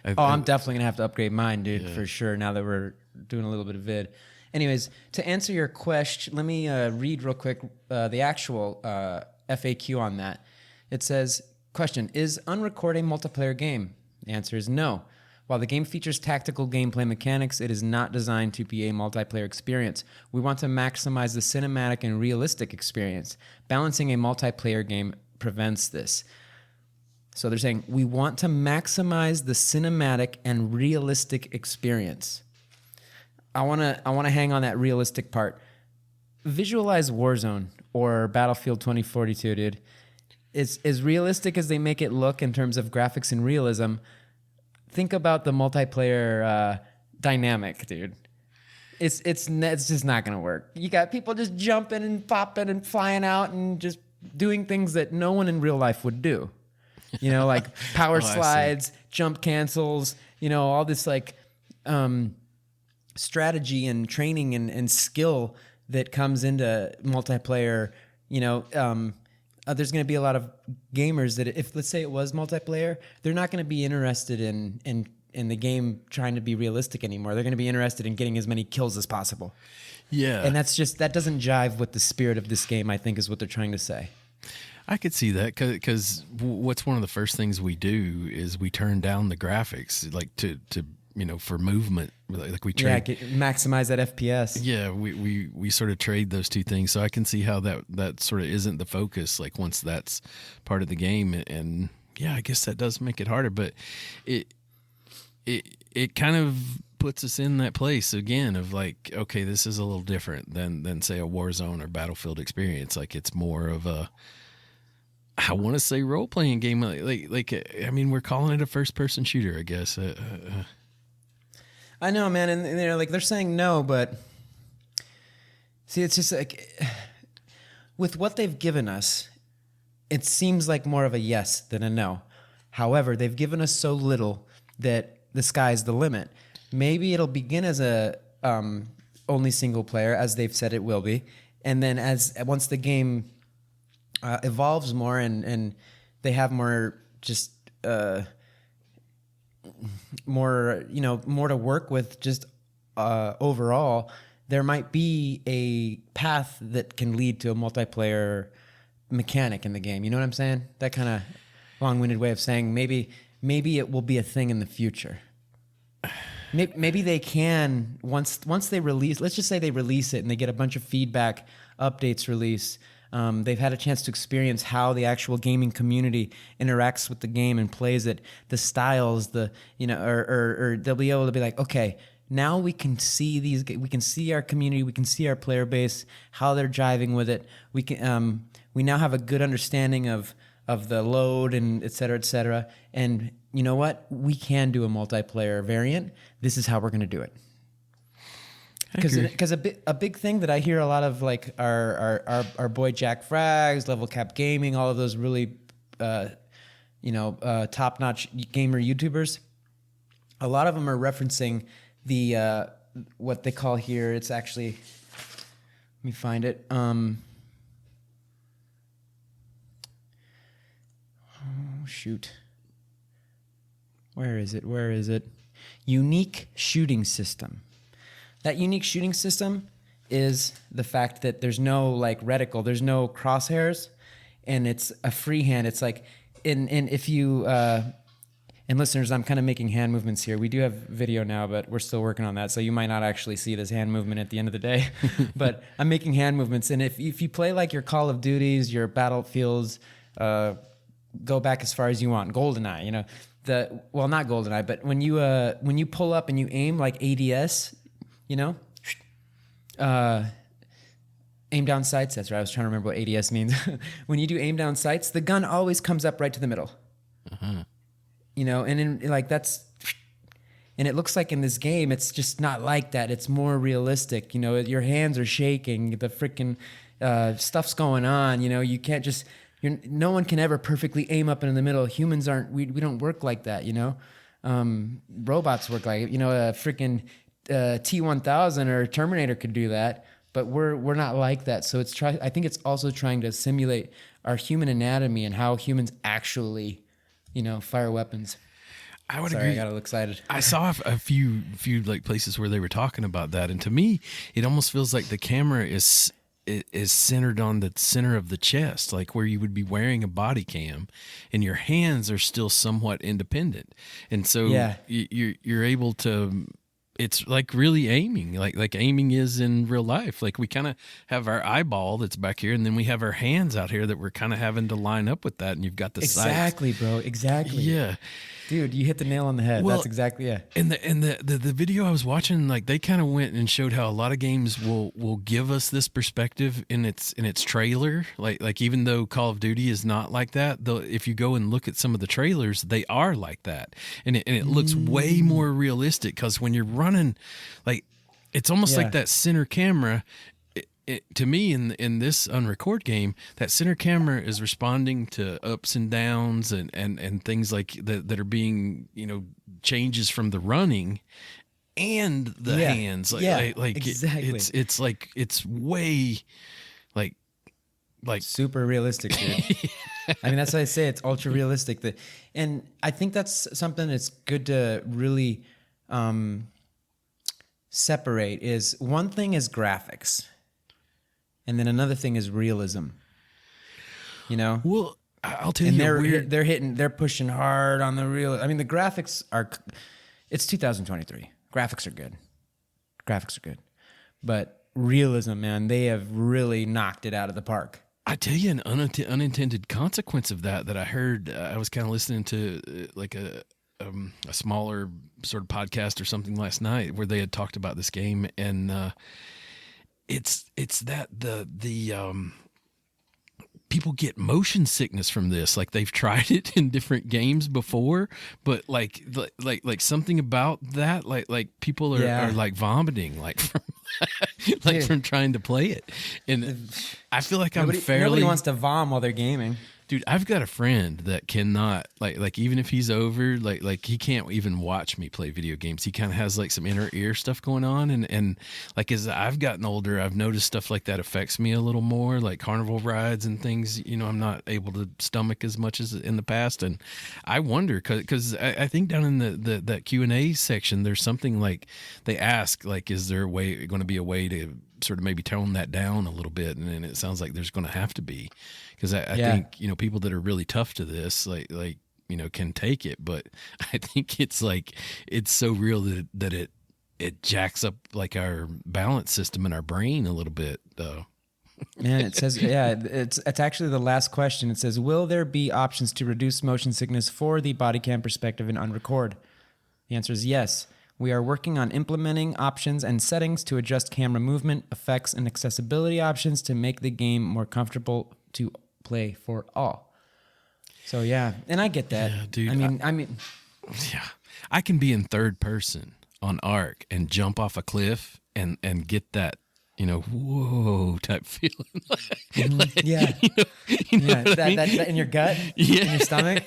I'm definitely gonna have to upgrade mine, dude, for sure. Now that we're doing a little bit of vid. Anyways, to answer your question, let me read real quick the actual FAQ on that. It says, question, is Unrecord a multiplayer game? The answer is no. While the game features tactical gameplay mechanics, it is not designed to be a multiplayer experience. We want to maximize the cinematic and realistic experience. Balancing a multiplayer game prevents this. So they're saying, we want to maximize the cinematic and realistic experience. I want to hang on that realistic part. Visualize Warzone or Battlefield 2042, dude. It's as realistic as they make it look in terms of graphics and realism. Think about the multiplayer dynamic, dude. It's just not gonna work. You got people just jumping and popping and flying out and just doing things that no one in real life would do. You know, like power slides, jump cancels. You know, all this like strategy and training and skill that comes into multiplayer. You know. There's going to be a lot of gamers that if, let's say it was multiplayer, they're not going to be interested in the game trying to be realistic anymore. They're going to be interested in getting as many kills as possible. Yeah. And that doesn't jive with the spirit of this game, I think, is what they're trying to say. I could see that because what's one of the first things we do is we turn down the graphics, like to for movement, like we trade. Yeah, maximize that FPS. Yeah, we sort of trade those two things. So I can see how that sort of isn't the focus. Like once that's part of the game, and yeah, I guess that does make it harder. But it kind of puts us in that place again of like, okay, this is a little different than say a Warzone or Battlefield experience. Like it's more of a, I want to say role playing game. Like I mean, we're calling it a first person shooter, I guess. I know, man, and they're saying no, but see, it's just like with what they've given us, it seems like more of a yes than a no. However, they've given us so little that the sky's the limit. Maybe it'll begin as a only single player, as they've said it will be, and then once the game evolves more and they have more just. More to work with just overall, there might be a path that can lead to a multiplayer mechanic in the game. You know what I'm saying? That kind of long-winded way of saying maybe it will be a thing in the future. Maybe they can once they release. Let's just say they release it and they get a bunch of feedback, updates release. They've had a chance to experience how the actual gaming community interacts with the game and plays it, the styles, or they'll be able to be like, okay, now we can see we can see our community, we can see our player base, how they're jiving with it. We now have a good understanding of the load and et cetera, and you know what? We can do a multiplayer variant. This is how we're going to do it. Because a big thing that I hear a lot of, like our boy Jack Frags, Level Cap Gaming, all of those really top notch gamer YouTubers, a lot of them are referencing the what they call here. It's actually, let me find it. Oh shoot, where is it? Unique shooting system. That unique shooting system is the fact that there's no like reticle, there's no crosshairs, and it's a freehand. It's like if you and listeners, I'm kind of making hand movements here. We do have video now, but we're still working on that, so you might not actually see this hand movement at the end of the day. But I'm making hand movements, and if you play like your Call of Duties, your Battlefields, go back as far as you want, GoldenEye, not GoldenEye, but when you pull up and you aim like ADS. Aim down sights. That's right. I was trying to remember what ADS means. When you do aim down sights, the gun always comes up right to the middle. Uh-huh. And it looks like in this game, it's just not like that. It's more realistic. Your hands are shaking. The freaking stuff's going on. You can't just. No one can ever perfectly aim up in the middle. Humans aren't. We don't work like that. Robots work like it. A freaking. T-1000 or Terminator could do that, but we're not like that. So I think it's also trying to simulate our human anatomy and how humans actually, fire weapons. I would Sorry, agree. I got a little excited. I saw a few like places where they were talking about that, and to me, it almost feels like the camera is centered on the center of the chest, like where you would be wearing a body cam, and your hands are still somewhat independent, and so Yeah. you're able to. It's like really aiming, like aiming is in real life. Like we kind of have our eyeball that's back here, and then we have our hands out here that we're kind of having to line up with that. And you've got the sights. Exactly, bro. Exactly. Yeah. Dude, you hit the nail on the head. Well, That's exactly And the video I was watching, like they kind of went and showed how a lot of games will give us this perspective in its trailer. Like even though Call of Duty is not like that, though, if you go and look at some of the trailers, they are like that, and it looks way more realistic because when you're running, like it's almost like that center camera. To me, in this Unrecord game, that center camera is responding to ups and downs and things like that are being, changes from the running and the hands. Like exactly. It's like it's way like super realistic, dude. I mean, that's why I say it's ultra realistic. And I think that's something that's good to really separate. Is one thing is graphics. And then another thing is realism. Well, I'll tell and you, they're pushing hard on the real. I mean, the graphics are. It's 2023. Graphics are good, but realism, man, they have really knocked it out of the park. I tell you, an unintended consequence of that I heard. I was kind of listening to like a smaller sort of podcast or something last night where they had talked about this game and. It's that the people get motion sickness from this. Like they've tried it in different games before, but like something about that, like people are like vomiting, like from from trying to play it. And I feel like nobody wants to vom while they're gaming. Dude, I've got a friend that cannot like even if he's over, like he can't even watch me play video games. He kind of has like some inner ear stuff going on, and like as I've gotten older, I've noticed stuff like that affects me a little more, like carnival rides and things. I'm not able to stomach as much as in the past, and I wonder because I think down in that Q&A section, there's something like they ask like, is there going to be a way to sort of maybe tone that down a little bit, and it sounds like there's going to have to be. Because I think people that are really tough to this, like can take it, but I think it's like it's so real that it jacks up like our balance system in our brain a little bit, though. Man, it says it's actually the last question. It says, will there be options to reduce motion sickness for the body cam perspective in Unrecord? The answer is yes. We are working on implementing options and settings to adjust camera movement, effects, and accessibility options to make the game more comfortable to play for all. So yeah, and I get that. Yeah, dude. I mean, yeah, I can be in third person on Ark and jump off a cliff and get that whoa type feeling. Yeah, that in your gut, in your stomach.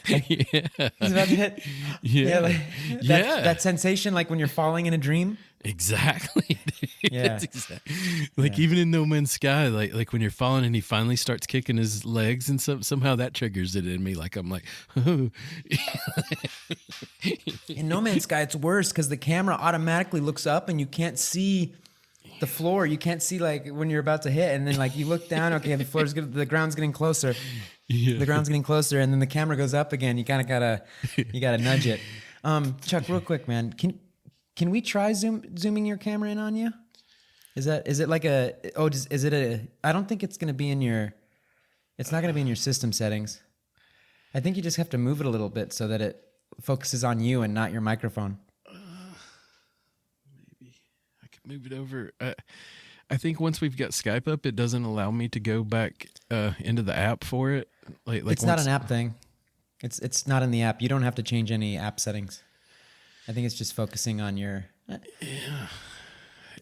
Yeah, it's about to hit. Yeah, that sensation, like when you're falling in a dream. Exactly. Yeah. Like even in No Man's Sky, like when you're falling and he finally starts kicking his legs and somehow that triggers it in me. Like I'm like, oh. In No Man's Sky, it's worse because the camera automatically looks up and you can't see the floor. You can't see like when you're about to hit, and then like you look down. Okay, the ground's getting closer. Yeah. The ground's getting closer, and then the camera goes up again. You kind of gotta nudge it. Chuck, real quick, man. Can we try zooming your camera in on you? Is it like is it a? I don't think it's gonna be in your. It's not gonna be in your system settings. I think you just have to move it a little bit so that it focuses on you and not your microphone. Maybe I could move it over. I think once we've got Skype up, it doesn't allow me to go back into the app for it. Like it's not an app thing. It's not in the app. You don't have to change any app settings. I think it's just focusing on your.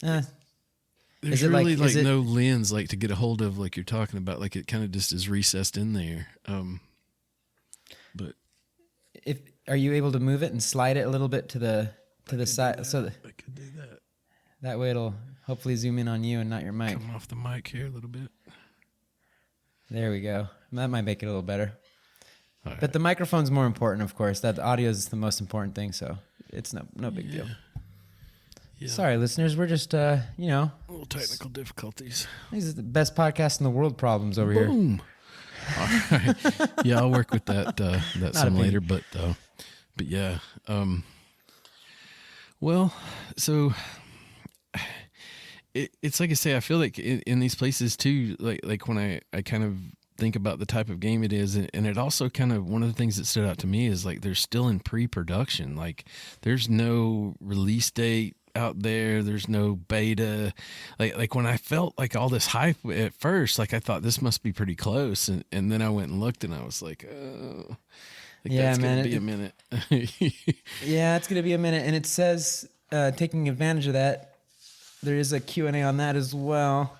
There's really like no lens like to get a hold of, like you're talking about. Like it kind of just is recessed in there. But are you able to move it and slide it a little bit to the side so I could do that. That way it'll hopefully zoom in on you and not your mic. Come off the mic here a little bit. There we go. That might make it a little better. All But the microphone's more important, of course. That audio is the most important thing, so it's no big deal. Yeah. Sorry, listeners. We're just, little technical difficulties. these are the best podcast in the world problems over here. Boom. All right. Yeah, I'll work with that some later. But yeah. Well, so it's like I say, I feel like in these places too, like when I kind of think about the type of game it is, and it also kind of, one of the things that stood out to me is like they're still in pre-production. Like there's no release date out there, there's no beta. Like when I felt like all this hype at first, like I thought this must be pretty close, and then I went and looked and I was like, oh, that's gonna be a minute. Yeah, it's gonna be a minute. And it says, taking advantage of that, there is a Q&A on that as well.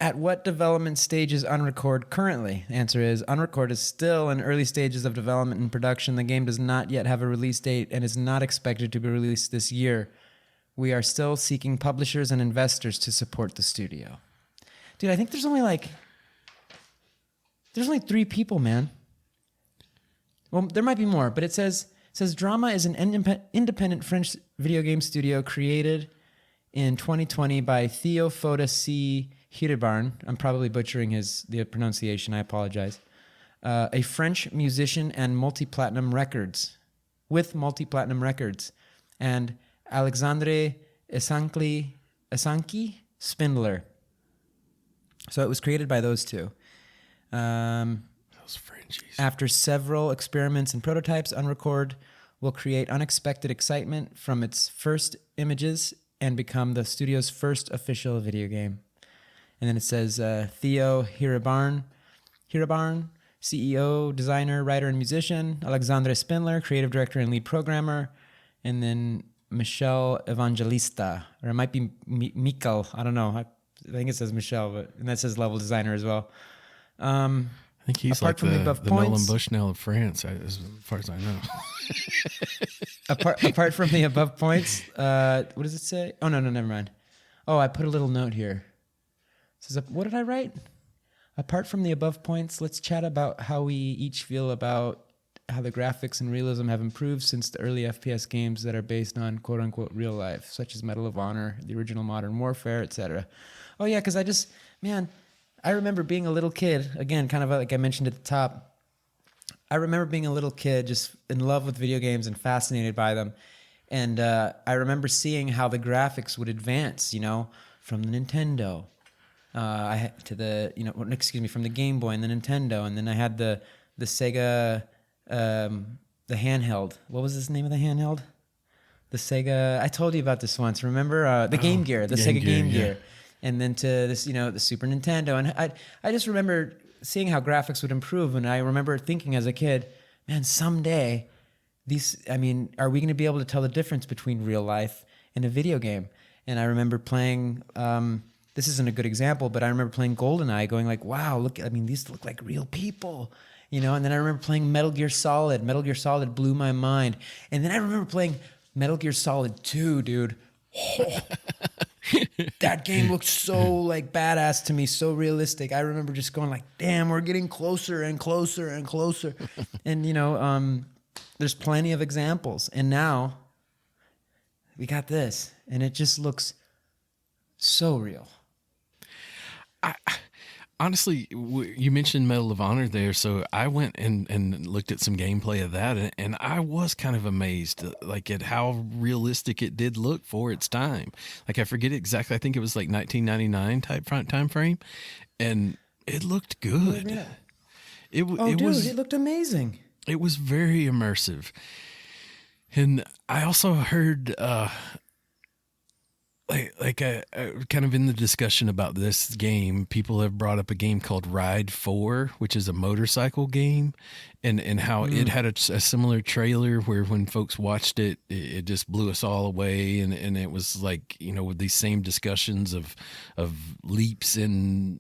At what development stage is Unrecord currently? The answer is Unrecord is still in early stages of development and production. The game does not yet have a release date and is not expected to be released this year. We are still seeking publishers and investors to support the studio. Dude, I think there's only 3 people, man. Well, there might be more, but it says Drama is an independent French video game studio created in 2020 by Theo Foda C. Hirebarn. I'm probably butchering the pronunciation. I apologize. A French musician and multi-platinum records, and Alexandre Esanki Spindler. So it was created by those two. Those Frenchies. After several experiments and prototypes, Unrecord will create unexpected excitement from its first images and become the studio's first official video game. And then it says Theo Hirebarn, CEO, designer, writer, and musician. Alexandre Spindler, creative director and lead programmer. And then Michel Evangelista, or it might be Mikel. I don't know. I think it says Michel, and that says level designer as well. I think he's apart like from the Nolan Bushnell of France, as far as I know. apart from the above points, what does it say? Oh, no, never mind. Oh, I put a little note here. It says, what did I write? Apart from the above points, let's chat about how we each feel about how the graphics and realism have improved since the early FPS games that are based on quote-unquote real life, such as Medal of Honor, the original Modern Warfare, etc. Oh, yeah, because I remember being a little kid, again, kind of like I mentioned at the top. I remember being a little kid just in love with video games and fascinated by them. And I remember seeing how the graphics would advance, from the Nintendo from the Game Boy and the Nintendo. And then I had the Sega, the handheld. What was the name of the handheld? The Sega, I told you about this once. Remember the Game Gear, the Sega Game Gear. And then to this, the Super Nintendo. And I just remember seeing how graphics would improve. And I remember thinking as a kid, man, someday are we going to be able to tell the difference between real life and a video game? And I remember playing, this isn't a good example, but I remember playing GoldenEye going like, wow, these look like real people, And then I remember playing Metal Gear Solid. Metal Gear Solid blew my mind. And then I remember playing Metal Gear Solid 2, dude. Oh. That game looked so like badass to me, so realistic. I remember just going like, damn, we're getting closer and closer and closer. And, there's plenty of examples. And now we got this, and it just looks so real. Honestly, you mentioned Medal of Honor there, so I went and looked at some gameplay of that, and I was kind of amazed, like at how realistic it did look for its time. Like I forget exactly, I think it was like 1999 type time frame, and it looked good. Yeah. It looked amazing. It was very immersive, and I also heard. Kind of in the discussion about this game, people have brought up a game called Ride 4, which is a motorcycle game, and how it had a similar trailer where when folks watched it, it just blew us all away, and it was like, with these same discussions of leaps in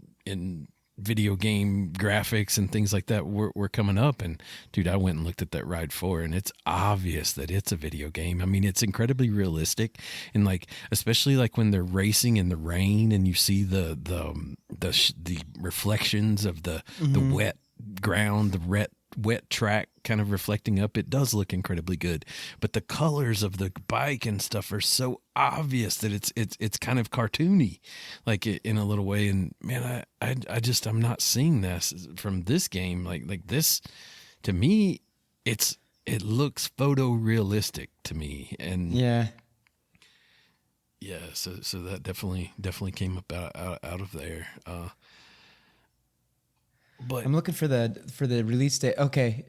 video game graphics and things like that were coming up. And dude, I went and looked at that Ride 4, and it's obvious that it's a video game. It's incredibly realistic, and like especially like when they're racing in the rain and you see the reflections of the wet ground, the wet track kind of reflecting up, it does look incredibly good. But the colors of the bike and stuff are so obvious that it's kind of cartoony, like in a little way. And man, I'm not seeing this from this game. Like this, to me, it looks photorealistic to me. And yeah. So that definitely came up out of there. But I'm looking for the release date. Okay,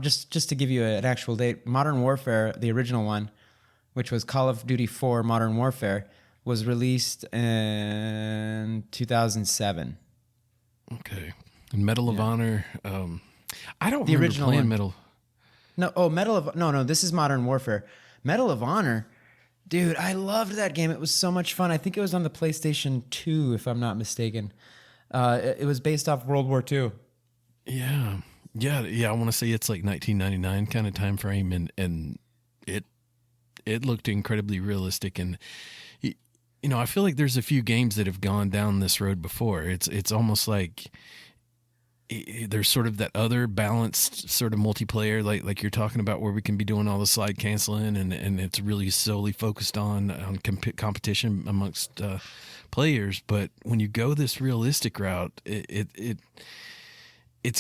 just to give you an actual date, Modern Warfare, the original one, which was Call of Duty 4 Modern Warfare, was released in 2007. Okay, and Medal of Honor. I don't The remember original playing one. Medal. No, this is Modern Warfare. Medal of Honor, dude, I loved that game. It was so much fun. I think it was on the PlayStation 2, if I'm not mistaken. It was based off World War II. Yeah. I want to say it's like 1999 kind of time frame, and it looked incredibly realistic. And I feel like there's a few games that have gone down this road before. It's almost like there's sort of that other balanced sort of multiplayer, like you're talking about, where we can be doing all the slide canceling, and it's really solely focused on competition amongst players. But when you go this realistic route, it's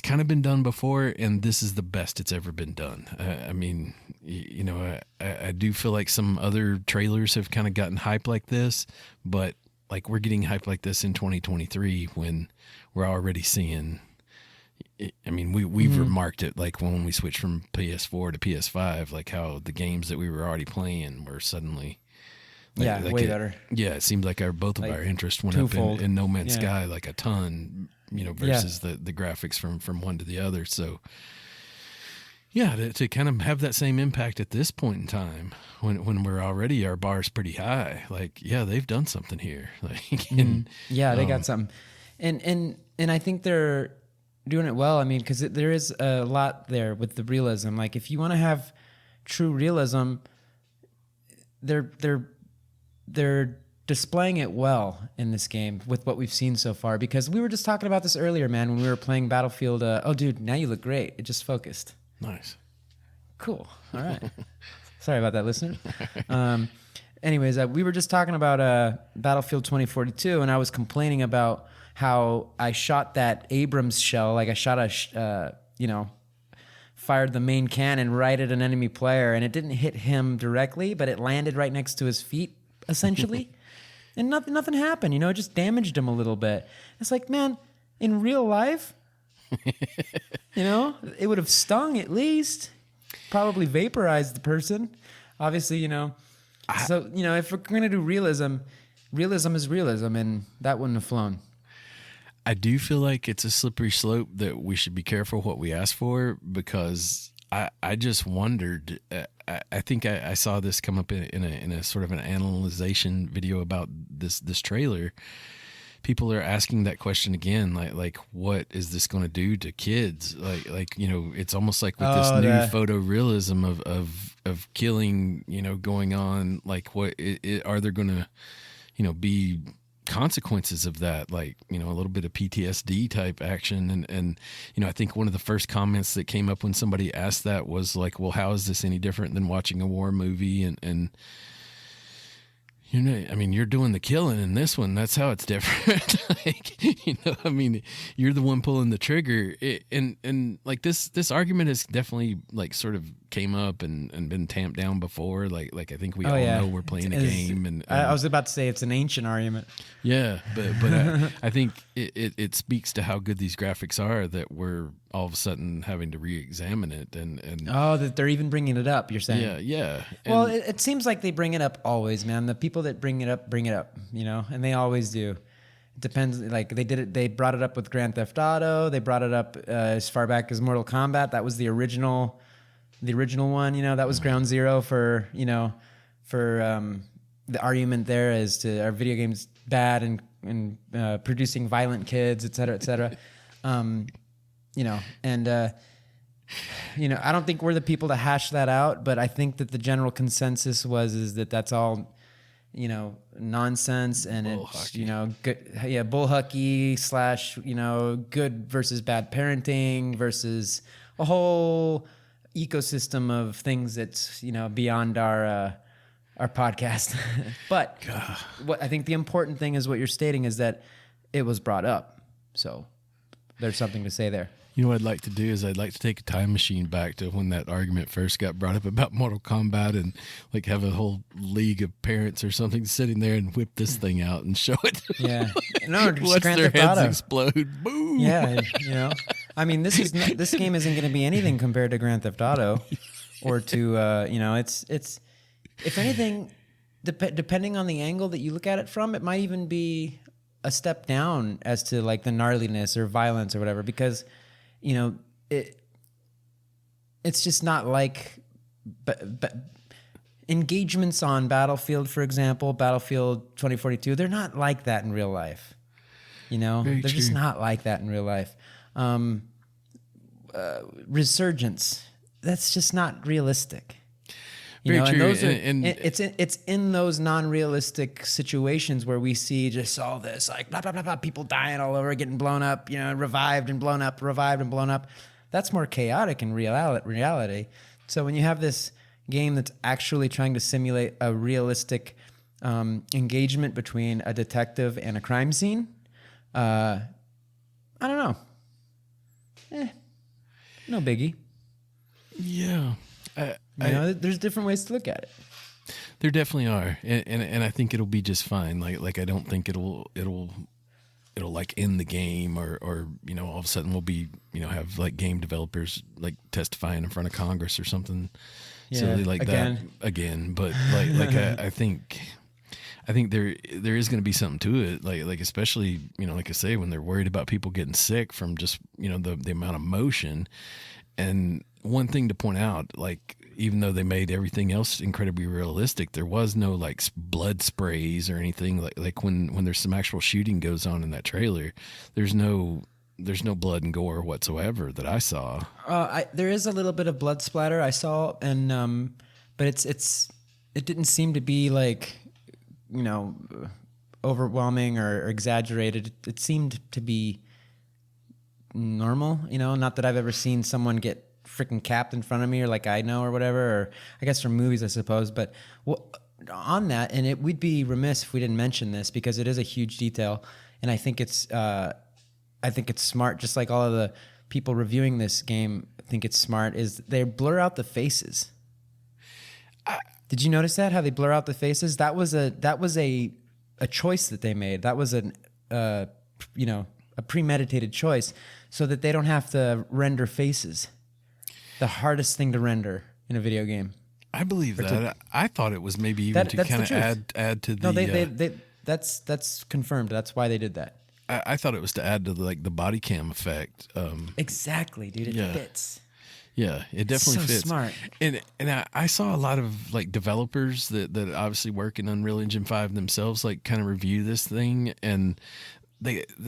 kind of been done before, and this is the best it's ever been done. I mean, I do feel like some other trailers have kind of gotten hype like this, but like we're getting hype like this in 2023 when we're already seeing. I mean, we've remarked it, like when we switched from PS4 to PS5, like how the games that we were already playing were suddenly way better. Yeah, it seemed like both of our interest went twofold. up in No Man's Sky like a ton, versus the graphics from one to the other. So yeah, to kind of have that same impact at this point in time when we're already, our bar's pretty high. Like, yeah, they've done something here. Like, they got something, and I think they're doing it well. I mean, because there is a lot there with the realism. Like, if you want to have true realism, they're displaying it well in this game with what we've seen so far. Because we were just talking about this earlier, man, when we were playing Battlefield. Oh, dude, now you look great. It just focused. Nice. Cool. All right. Sorry about that, listeners. Anyways, we were just talking about Battlefield 2042, and I was complaining about how I shot that Abrams shell, like I shot fired the main cannon right at an enemy player, and it didn't hit him directly, but it landed right next to his feet, essentially. And nothing happened, it just damaged him a little bit. It's like, man, in real life, it would have stung at least. Probably vaporized the person. Obviously, So, if we're going to do realism is realism, and that wouldn't have flown. I do feel like it's a slippery slope that we should be careful what we ask for, because I just wondered. I think I saw this come up in a sort of an analyzation video about this trailer. People are asking that question again, like what is this going to do to kids? Like it's almost like with this new photorealism of killing, going on. Like, what are there going to, be consequences of that, like a little bit of PTSD type action, and I think one of the first comments that came up when somebody asked that was like, well, how is this any different than watching a war movie? And I mean, you're doing the killing in this one. That's how it's different. I mean, you're the one pulling the trigger. And like this argument has definitely like sort of came up and been tamped down before. Like I think we all know we're playing a game. And I was about to say it's an ancient argument. Yeah, but I think it speaks to how good these graphics are that we're all of a sudden having to re-examine it. And that they're even bringing it up. You're saying? Yeah. Well, it seems like they bring it up always, man. The people that bring it up, and they always do. It depends. Like they did it. They brought it up with Grand Theft Auto. They brought it up as far back as Mortal Kombat. That was the original one. That was ground zero for the argument there as to are video games bad and producing violent kids, et cetera, et cetera. I don't think we're the people to hash that out, but I think that the general consensus is that that's all nonsense, and Bull it's hockey. good, bull hockey / good versus bad parenting versus a whole ecosystem of things that's beyond our podcast. But what I think the important thing is what you're stating is that it was brought up, so there's something to say there. You know what I'd like to do is I'd like to take a time machine back to when that argument first got brought up about Mortal Kombat, and like have a whole league of parents or something sitting there and whip this thing out and show it. Yeah, no, just Watch Grand their Theft heads Auto. explode. Boom. Yeah, I mean, this game isn't going to be anything compared to Grand Theft Auto, or to it's if anything, depending on the angle that you look at it from, it might even be a step down as to like the gnarliness or violence or whatever, because it's just not like but engagements on Battlefield, for example, Battlefield 2042, they're not like that in real life. They're just not like that in real life. Resurgence, that's just not realistic. Very true. And those And it's in those non-realistic situations where we see just all this like blah blah blah blah, people dying all over, getting blown up, revived and blown up, revived and blown up. That's more chaotic in reality. So when you have this game that's actually trying to simulate a realistic engagement between a detective and a crime scene, I don't know. No biggie. Yeah. There's different ways to look at it. There definitely are, and I think it'll be just fine. Like I don't think it'll like end the game, or all of a sudden we'll be have like game developers like testifying in front of Congress or something silly like that again. But like I think there is going to be something to it, like especially like I say, when they're worried about people getting sick from just the amount of motion. And one thing to point out, like, even though they made everything else incredibly realistic, there was no like blood sprays or anything like when there's some actual shooting goes on in that trailer, there's no blood and gore whatsoever that I saw. There is a little bit of blood splatter I saw, and but it didn't seem to be like overwhelming or exaggerated. It seemed to be normal, not that I've ever seen someone get freaking capped in front of me, or like I know or whatever, or I guess from movies, I suppose. But on that, and we'd be remiss if we didn't mention this, because it is a huge detail, and I think it's smart, just like all of the people reviewing this game think it's smart, is they blur out the faces. Did you notice that, how they blur out the faces? That was a choice that they made. That was a premeditated choice, so that they don't have to render faces. The hardest thing to render in a video game. I believe that. I thought it was maybe even to kind of add to the. No, that's confirmed. That's why they did that. I thought it was to add to the body cam effect. Exactly, dude. It fits. Yeah, it definitely fits. Smart. And I saw a lot of like developers that obviously work in Unreal Engine 5 themselves, like kind of review this thing, and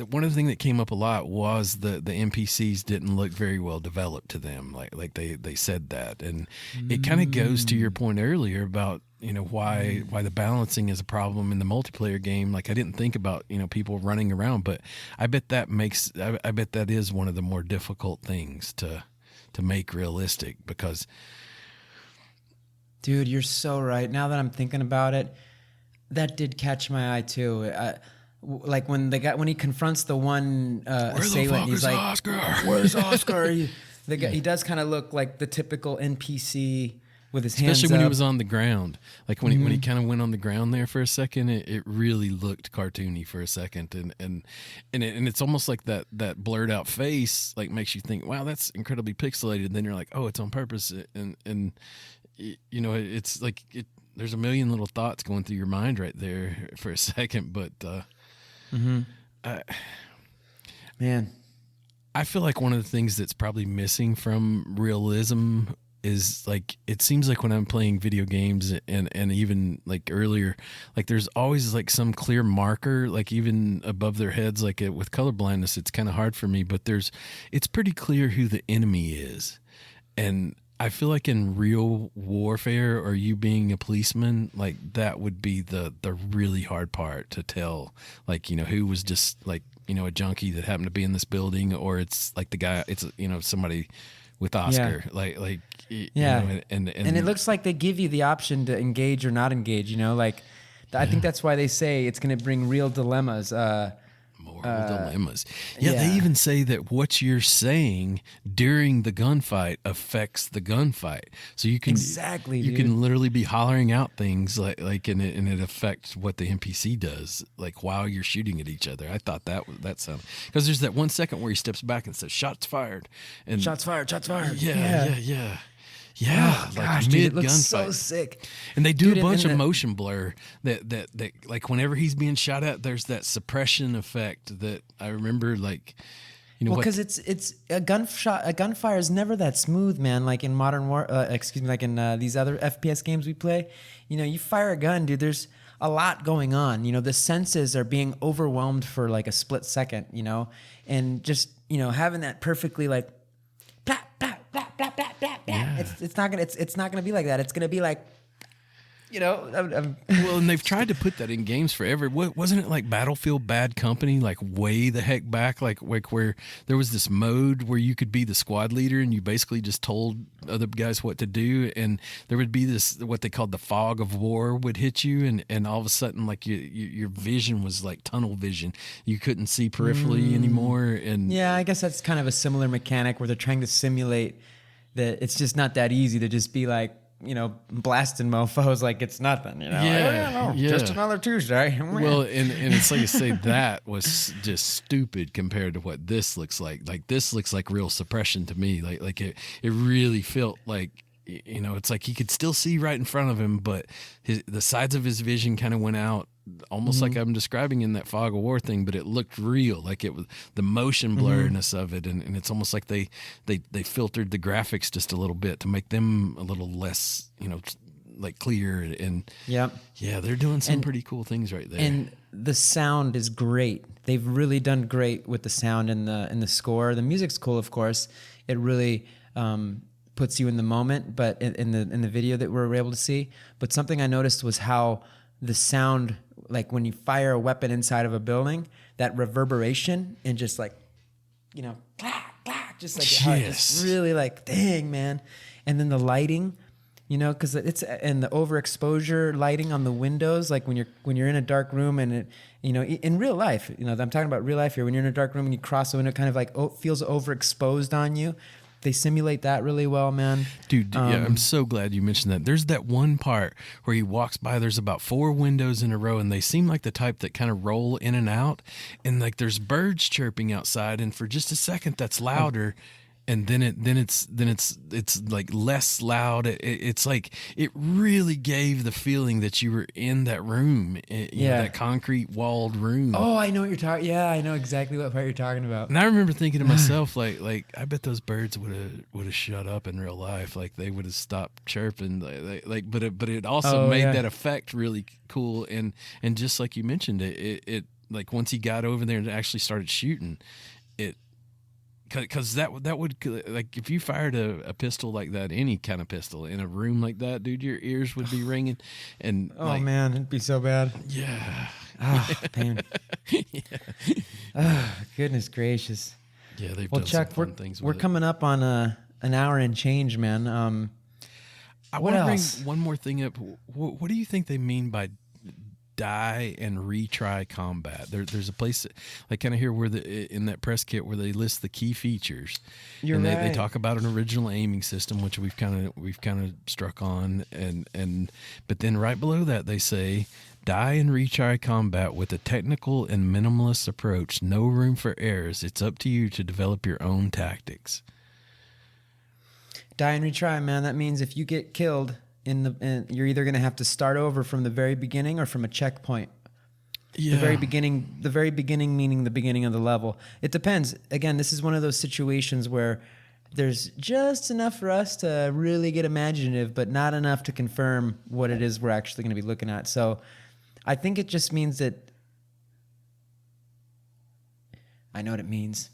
one of the things that came up a lot was the NPCs didn't look very well developed to them. Like they said that, and it kind of goes to your point earlier about why the balancing is a problem in the multiplayer game. Like, I didn't think about people running around, but I bet that is one of the more difficult things to make realistic, because. Dude, you're so right. Now that I'm thinking about it, that did catch my eye too. Like when he confronts the one assailant, he's like, Oscar? "Where's Oscar?" He does kind of look like the typical NPC with his hands up. Especially when he was on the ground. Like when he kind of went on the ground there for a second, it really looked cartoony for a second, and it's almost like that blurred out face like makes you think, wow, that's incredibly pixelated. And then you're like, oh, it's on purpose, and it's like there's a million little thoughts going through your mind right there for a second, but. Man, I feel like one of the things that's probably missing from realism is, like, it seems like when I'm playing video games and even like earlier, like there's always like some clear marker, like even above their heads. Like with color blindness, it's kind of hard for me, but it's pretty clear who the enemy is. And I feel like in real warfare, or you being a policeman, like that would be the really hard part to tell, like, you know, who was just like, you know, a junkie that happened to be in this building, or it's like the guy, it's, you know, somebody with Oscar, you know, and it looks like they give you the option to engage or not engage, you know, like I think that's why they say it's going to bring real dilemmas. Moral dilemmas. Yeah, they even say that what you're saying during the gunfight affects the gunfight. So you can you can literally be hollering out things like and it affects what the NPC does, like while you're shooting at each other. I thought that sounded, because there's that 1 second where he steps back and says shots fired, and shots fired. Yeah, oh, like gosh, mid dude, it looks gunfight. so sick. And they do a bunch of motion blur that like whenever he's being shot at, there's that suppression effect that I remember, like, you know, well, because it's a gunfire is never that smooth, man. Like in modern war, like in these other FPS games we play, you know, you fire a gun, dude. There's a lot going on. You know, the senses are being overwhelmed for like a split second. You know, and just, you know, having that perfectly like. Blah, blah, blah, blah, blah, blah, blah. Yeah. It's not gonna be like that. It's gonna be like, you know. Well, and they've tried to put that in games forever. Wasn't it like Battlefield Bad Company, like way the heck back, like where there was this mode where you could be the squad leader and you basically just told other guys what to do, and there would be this, what they called the fog of war would hit you, and all of a sudden, like your vision was like tunnel vision. You couldn't see peripherally anymore. And yeah, I guess that's kind of a similar mechanic where they're trying to simulate that it's just not that easy to just be like, you know, blasting mofos like it's nothing, you know? Yeah, just another Tuesday. Well, and it's like I say, that was just stupid compared to what this looks like. Like, this looks like real suppression to me. Like it really felt like, you know, it's like he could still see right in front of him, but the sides of his vision kind of went out, almost like I'm describing in that fog of war thing, but it looked real. Like it was the motion blurriness of it, and it's almost like they filtered the graphics just a little bit to make them a little less, you know, like clear. And yeah, they're doing some pretty cool things right there. And the sound is great. They've really done great with the sound and the score. The music's cool, of course. It really puts you in the moment, but in the video that we were able to see. But something I noticed was how the sound, like when you fire a weapon inside of a building, that reverberation and just like, you know, clack, clack, just like how it's really like, dang, man. And then the lighting, you know, because and the overexposure lighting on the windows, like when you're in a dark room, and it, you know, in real life, you know, I'm talking about real life here. When you're in a dark room and you cross the window, it kind of like feels overexposed on you. They simulate that really well, man. Dude, yeah, I'm so glad you mentioned that. There's that one part where he walks by, there's about 4 windows in a row, and they seem like the type that kind of roll in and out, and like there's birds chirping outside, and for just a second that's louder, and then it's like less loud. It's like it really gave the feeling that you were in that room, you know, that concrete walled room. Oh, I know what you're talking. Yeah, I know exactly what part you're talking about. And I remember thinking to myself, like I bet those birds would have shut up in real life. Like they would have stopped chirping. But it also made that effect really cool. And just like you mentioned, it like once he got over there and actually started shooting, because that would, like, if you fired a pistol like that, any kind of pistol in a room like that, dude, your ears would be ringing. And man, it'd be so bad. Yeah. Oh, pain. Oh, goodness gracious. Yeah, they've done Chuck, some fun things with we're coming up on an hour and change, man. I want to bring one more thing up. What do you think they mean by die and retry combat? There's a place like kind of here where in that press kit where they list the key features. You're and right. They talk about an original aiming system, which we've kind of struck on, and but then right below that they say die and retry combat with a technical and minimalist approach. No room for errors. It's up to you to develop your own tactics. Die and retry, man. That means if you get killed you're either going to have to start over from the very beginning or from a checkpoint. Yeah. The very beginning meaning the beginning of the level. It depends. Again, this is one of those situations where there's just enough for us to really get imaginative, but not enough to confirm what it is we're actually going to be looking at. So I think it just means that I know what it means.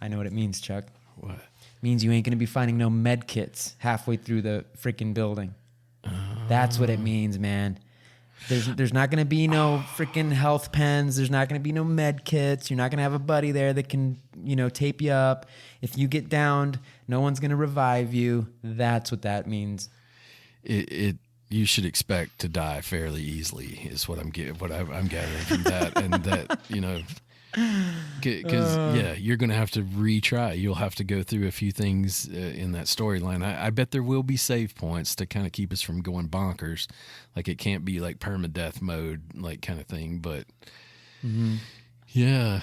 I know what it means, Chuck. What? Means you ain't gonna be finding no med kits halfway through the freaking building. That's what it means, man. There's not gonna be no freaking health pens. There's not gonna be no med kits. You're not gonna have a buddy there that can, tape you up. If you get downed, no one's gonna revive you. That's what that means. You should expect to die fairly easily, is what I'm gathering from that, and that because you're going to have to retry. You'll have to go through a few things in that storyline. I bet there will be save points to kind of keep us from going bonkers. Like it can't be like permadeath mode, like kind of thing. But yeah,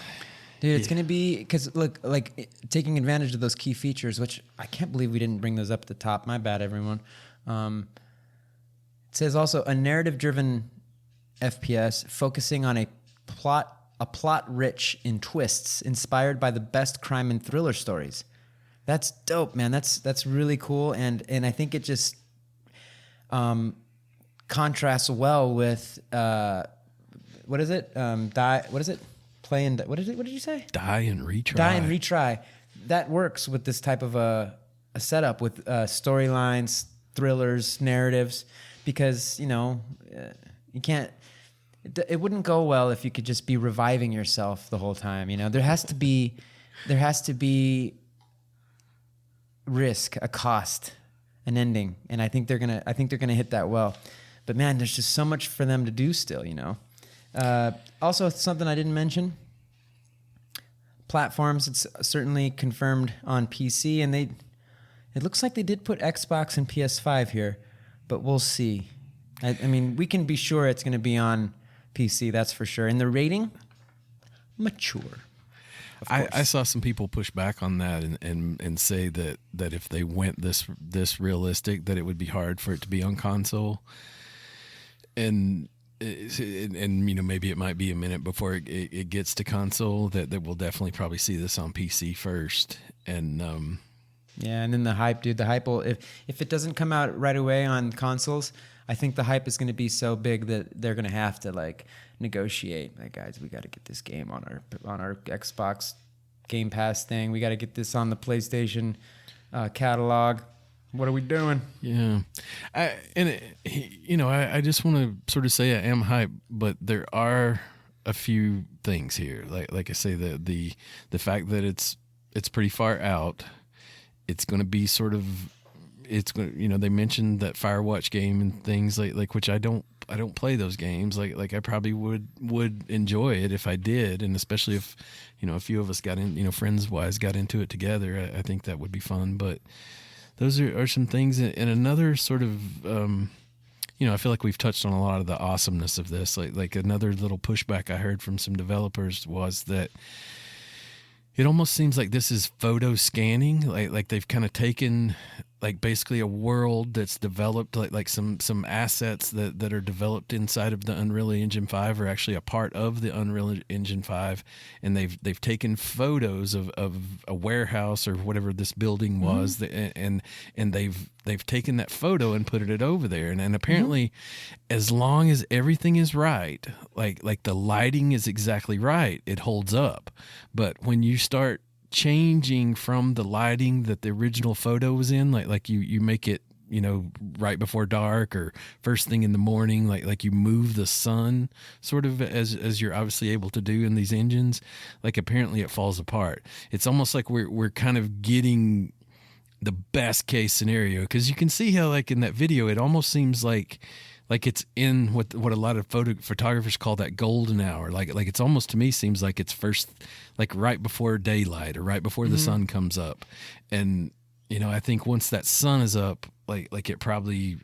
dude, it's going to be because look, like taking advantage of those key features, which I can't believe we didn't bring those up at the top. My bad, everyone. It says also a narrative-driven FPS focusing on a plot rich in twists, inspired by the best crime and thriller stories. That's dope, man. That's really cool, and I think it just contrasts well with what is it? What is it? Play and what did you say? Die and retry. Die and retry. That works with this type of a setup with storylines, thrillers, narratives. Because, you can't, it wouldn't go well if you could just be reviving yourself the whole time. There has to be risk, a cost, an ending. And I think they're going to hit that well. But man, there's just so much for them to do still, Also something I didn't mention, platforms, it's certainly confirmed on PC, and it looks like they did put Xbox and PS5 here. But we'll see. I mean, we can be sure it's going to be on PC, that's for sure. And the rating? Mature. I saw some people push back on that and say that if they went this realistic, that it would be hard for it to be on console. And maybe it might be a minute before it gets to console, that we'll definitely probably see this on PC first. And yeah, and then the hype, dude. The hype will, if it doesn't come out right away on consoles, I think the hype is going to be so big that they're going to have to like negotiate. Like, guys, we got to get this game on our Xbox Game Pass thing. We got to get this on the PlayStation catalog. What are we doing? Yeah, I just want to sort of say I am hyped, but there are a few things here. Like I say, the fact that it's pretty far out. It's going to be sort of, they mentioned that Firewatch game and things like which I don't play those games. Like I probably would enjoy it if I did. And especially if, a few of us got in, friends wise got into it together, I think that would be fun. But those are some things. And another sort of, I feel like we've touched on a lot of the awesomeness of this. Like another little pushback I heard from some developers was that it almost seems like this is photo scanning, like they've kind of taken like basically a world that's developed, like some assets that are developed inside of the Unreal Engine 5 are actually a part of the Unreal Engine 5, and they've taken photos of a warehouse or whatever this building was, and they've taken that photo and put it over there, and apparently, as long as everything is right, like the lighting is exactly right, it holds up. But when you start changing from the lighting that the original photo was in, like you make it, right before dark or first thing in the morning, like you move the sun sort of as you're obviously able to do in these engines, like apparently it falls apart. It's almost like we're kind of getting the best case scenario, because you can see how like in that video it almost seems like it's in what a lot of photographers call that golden hour. Like it's almost, to me, seems like it's first, like right before daylight or right before the sun comes up. And, I think once that sun is up, like it probably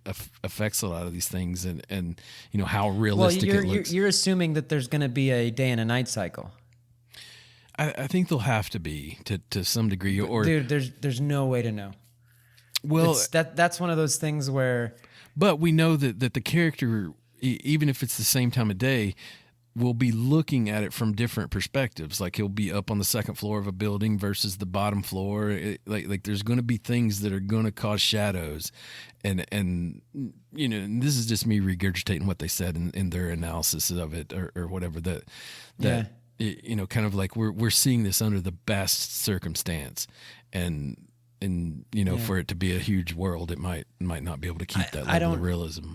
affects a lot of these things and how realistic it looks. You're assuming that there's going to be a day and a night cycle. I think there'll have to be to some degree. Or dude, there's no way to know. Well, that's one of those things where. But we know that the character, even if it's the same time of day, will be looking at it from different perspectives. Like he'll be up on the second floor of a building versus the bottom floor. Like there's going to be things that are going to cause shadows, and this is just me regurgitating what they said in their analysis of it or whatever. kind of like we're seeing this under the best circumstance, and for it to be a huge world, it might not be able to keep that level of realism.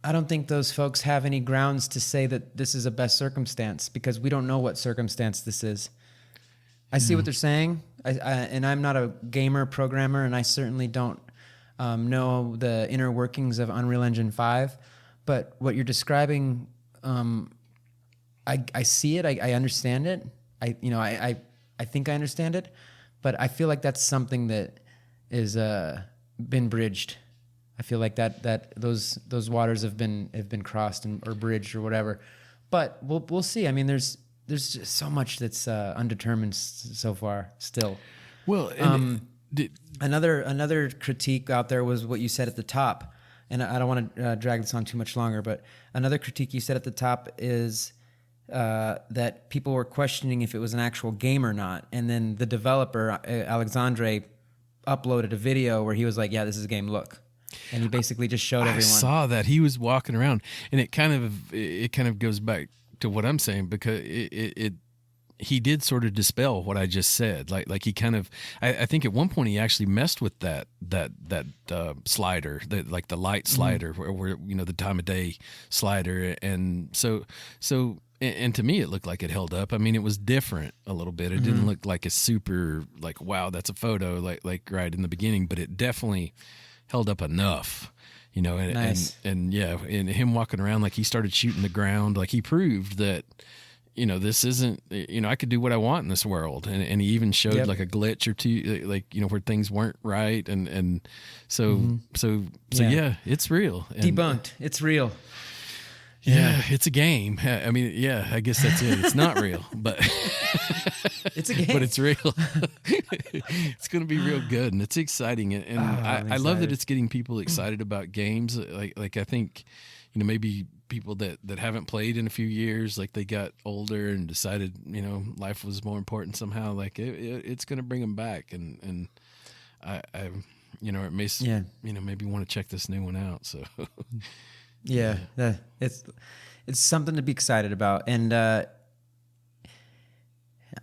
I don't think those folks have any grounds to say that this is a best circumstance, because we don't know what circumstance this is. I see what they're saying, and I'm not a gamer programmer, and I certainly don't know the inner workings of Unreal Engine 5. But what you're describing, I see it. I understand it. I think I understand it, but I feel like that's something that is been bridged. I feel like that those waters have been crossed or bridged or whatever. But we'll see. I mean, there's just so much that's undetermined so far still. Well, another critique out there was what you said at the top, and I don't want to drag this on too much longer. But another critique you said at the top is that people were questioning if it was an actual game or not, and then the developer Alexandre uploaded a video where he was like, "Yeah, this is a game. Look." And he basically just showed everyone. I saw that he was walking around, and it kind of goes back to what I'm saying, because he did sort of dispel what I just said. Like he kind of, I think at one point he actually messed with that slider, like the light slider, where the time of day slider, and so. And to me, it looked like it held up. I mean, it was different a little bit. It didn't look like a super like, wow, that's a photo like right in the beginning, but it definitely held up enough, and, nice. and him walking around, like he started shooting the ground, like he proved that, this isn't, I could do what I want in this world. And he even showed like a glitch or two, like, where things weren't right. And so yeah, it's real. And, debunked. It's real. Yeah, it's a game. I mean, yeah, I guess that's it. It's not real, but it's a game. But it's real. It's going to be real good, and it's exciting. And I love that it's getting people excited about games. Like I think, maybe people that haven't played in a few years, like they got older and decided, life was more important somehow. Like it's going to bring them back, and I it may, maybe want to check this new one out. So. Yeah, it's something to be excited about. And I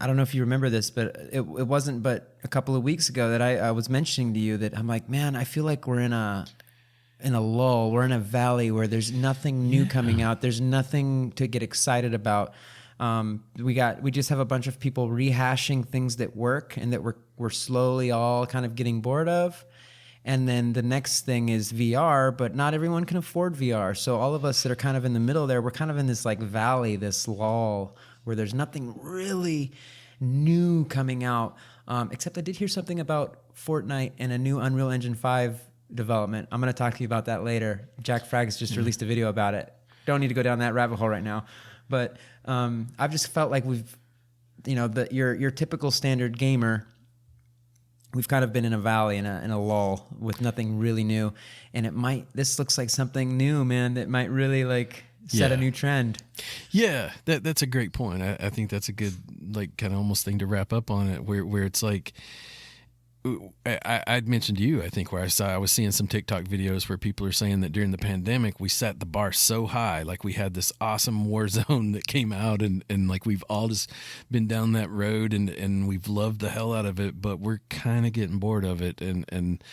don't know if you remember this, but it wasn't but a couple of weeks ago that I was mentioning to you that I'm like, man, I feel like we're in a lull. We're in a valley where there's nothing new coming out. There's nothing to get excited about. We just have a bunch of people rehashing things that work and that we're slowly all kind of getting bored of. And then the next thing is VR, but not everyone can afford VR. So all of us that are kind of in the middle there, we're kind of in this like valley, this lull, where there's nothing really new coming out. Except I did hear something about Fortnite and a new Unreal Engine 5 development. I'm going to talk to you about that later. Jack Frags just released a video about it. Don't need to go down that rabbit hole right now. But I've just felt like we've, your typical standard gamer, we've kind of been in a valley, in a lull with nothing really new. And this looks like something new, man, that might really like set a new trend. Yeah, that's a great point. I think that's a good, like, kind of almost thing to wrap up on it, where it's like, I'd mentioned to you, I think, where I was seeing some TikTok videos where people are saying that during the pandemic, we set the bar so high. Like we had this awesome Warzone that came out and like we've all just been down that road and we've loved the hell out of it, but we're kind of getting bored of it. And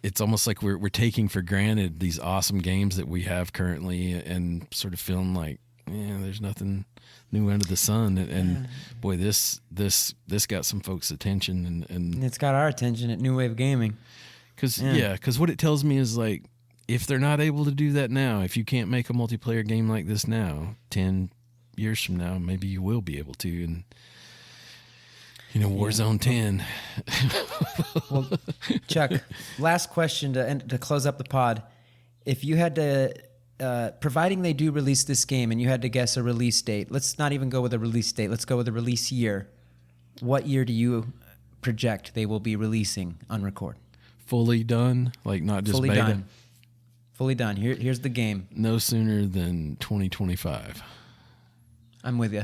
it's almost like we're taking for granted these awesome games that we have currently and sort of feeling like, there's nothing new under the sun, and boy, this got some folks' attention, and it's got our attention at New Wave Gaming. Because what it tells me is, like, if they're not able to do that now, if you can't make a multiplayer game like this now, 10 years from now, maybe you will be able to, and Warzone 10. Well, Chuck, last question to close up the pod. If you had to, providing they do release this game and you had to guess a release date, let's not even go with a release date. Let's go with a release year. What year do you project they will be releasing Unrecord? Fully done? Like not just beta? Done. Fully done. Here's the game. No sooner than 2025. I'm with you.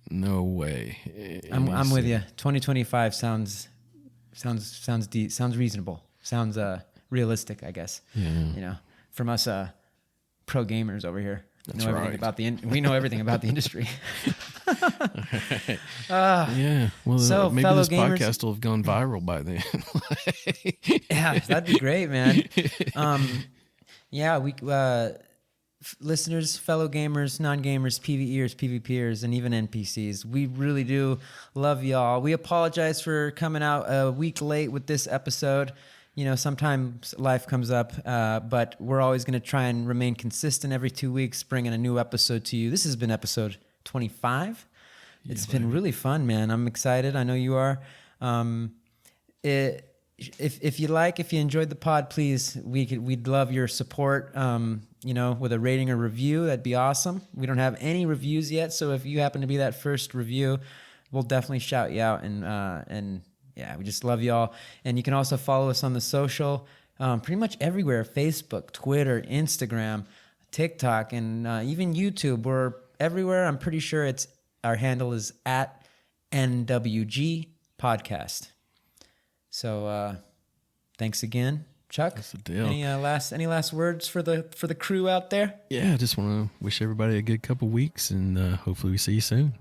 No way. I'm with you. 2025 sounds reasonable. Sounds realistic, I guess. Yeah. From us pro gamers over here. That's know everything right. about we know everything about the industry. Yeah. Well, So, maybe fellow this gamers- podcast will have gone viral by then. Yeah, that'd be great, man. Yeah, we listeners, fellow gamers, non-gamers, PvEers, PvPers, and even NPCs, we really do love y'all. We apologize for coming out a week late with this episode. You know, sometimes life comes up, but we're always going to try and remain consistent every 2 weeks, bringing a new episode to you. This has been episode 25. It's been really fun, man. I'm excited. I know you are. If you enjoyed the pod, please, we'd love your support. You know, with a rating or review, that'd be awesome. We don't have any reviews yet, so if you happen to be that first review, we'll definitely shout you out. And yeah, we just love y'all. And you can also follow us on the social, pretty much everywhere: Facebook, Twitter, Instagram, TikTok, and even YouTube. We're everywhere. I'm pretty sure our handle is at NWG Podcast. So thanks again, Chuck. That's the deal. Any last words for the crew out there? Yeah, I just want to wish everybody a good couple weeks, and hopefully we see you soon.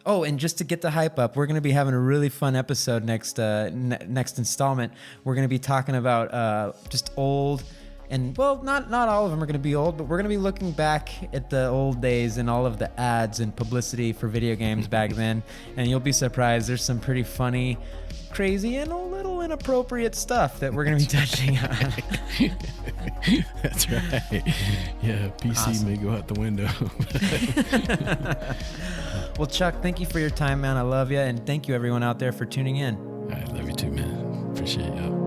Oh, and just to get the hype up, we're going to be having a really fun episode next installment. We're going to be talking about just old, and well, not all of them are going to be old, but we're going to be looking back at the old days and all of the ads and publicity for video games back then, and you'll be surprised. There's some pretty funny, crazy, and a little inappropriate stuff that we're going to be touching on. That's right. Yeah, PC Awesome. may go out the window. Well, Chuck, thank you for your time, man. I love you, and thank you everyone out there for tuning in. I love you too, man. Appreciate you.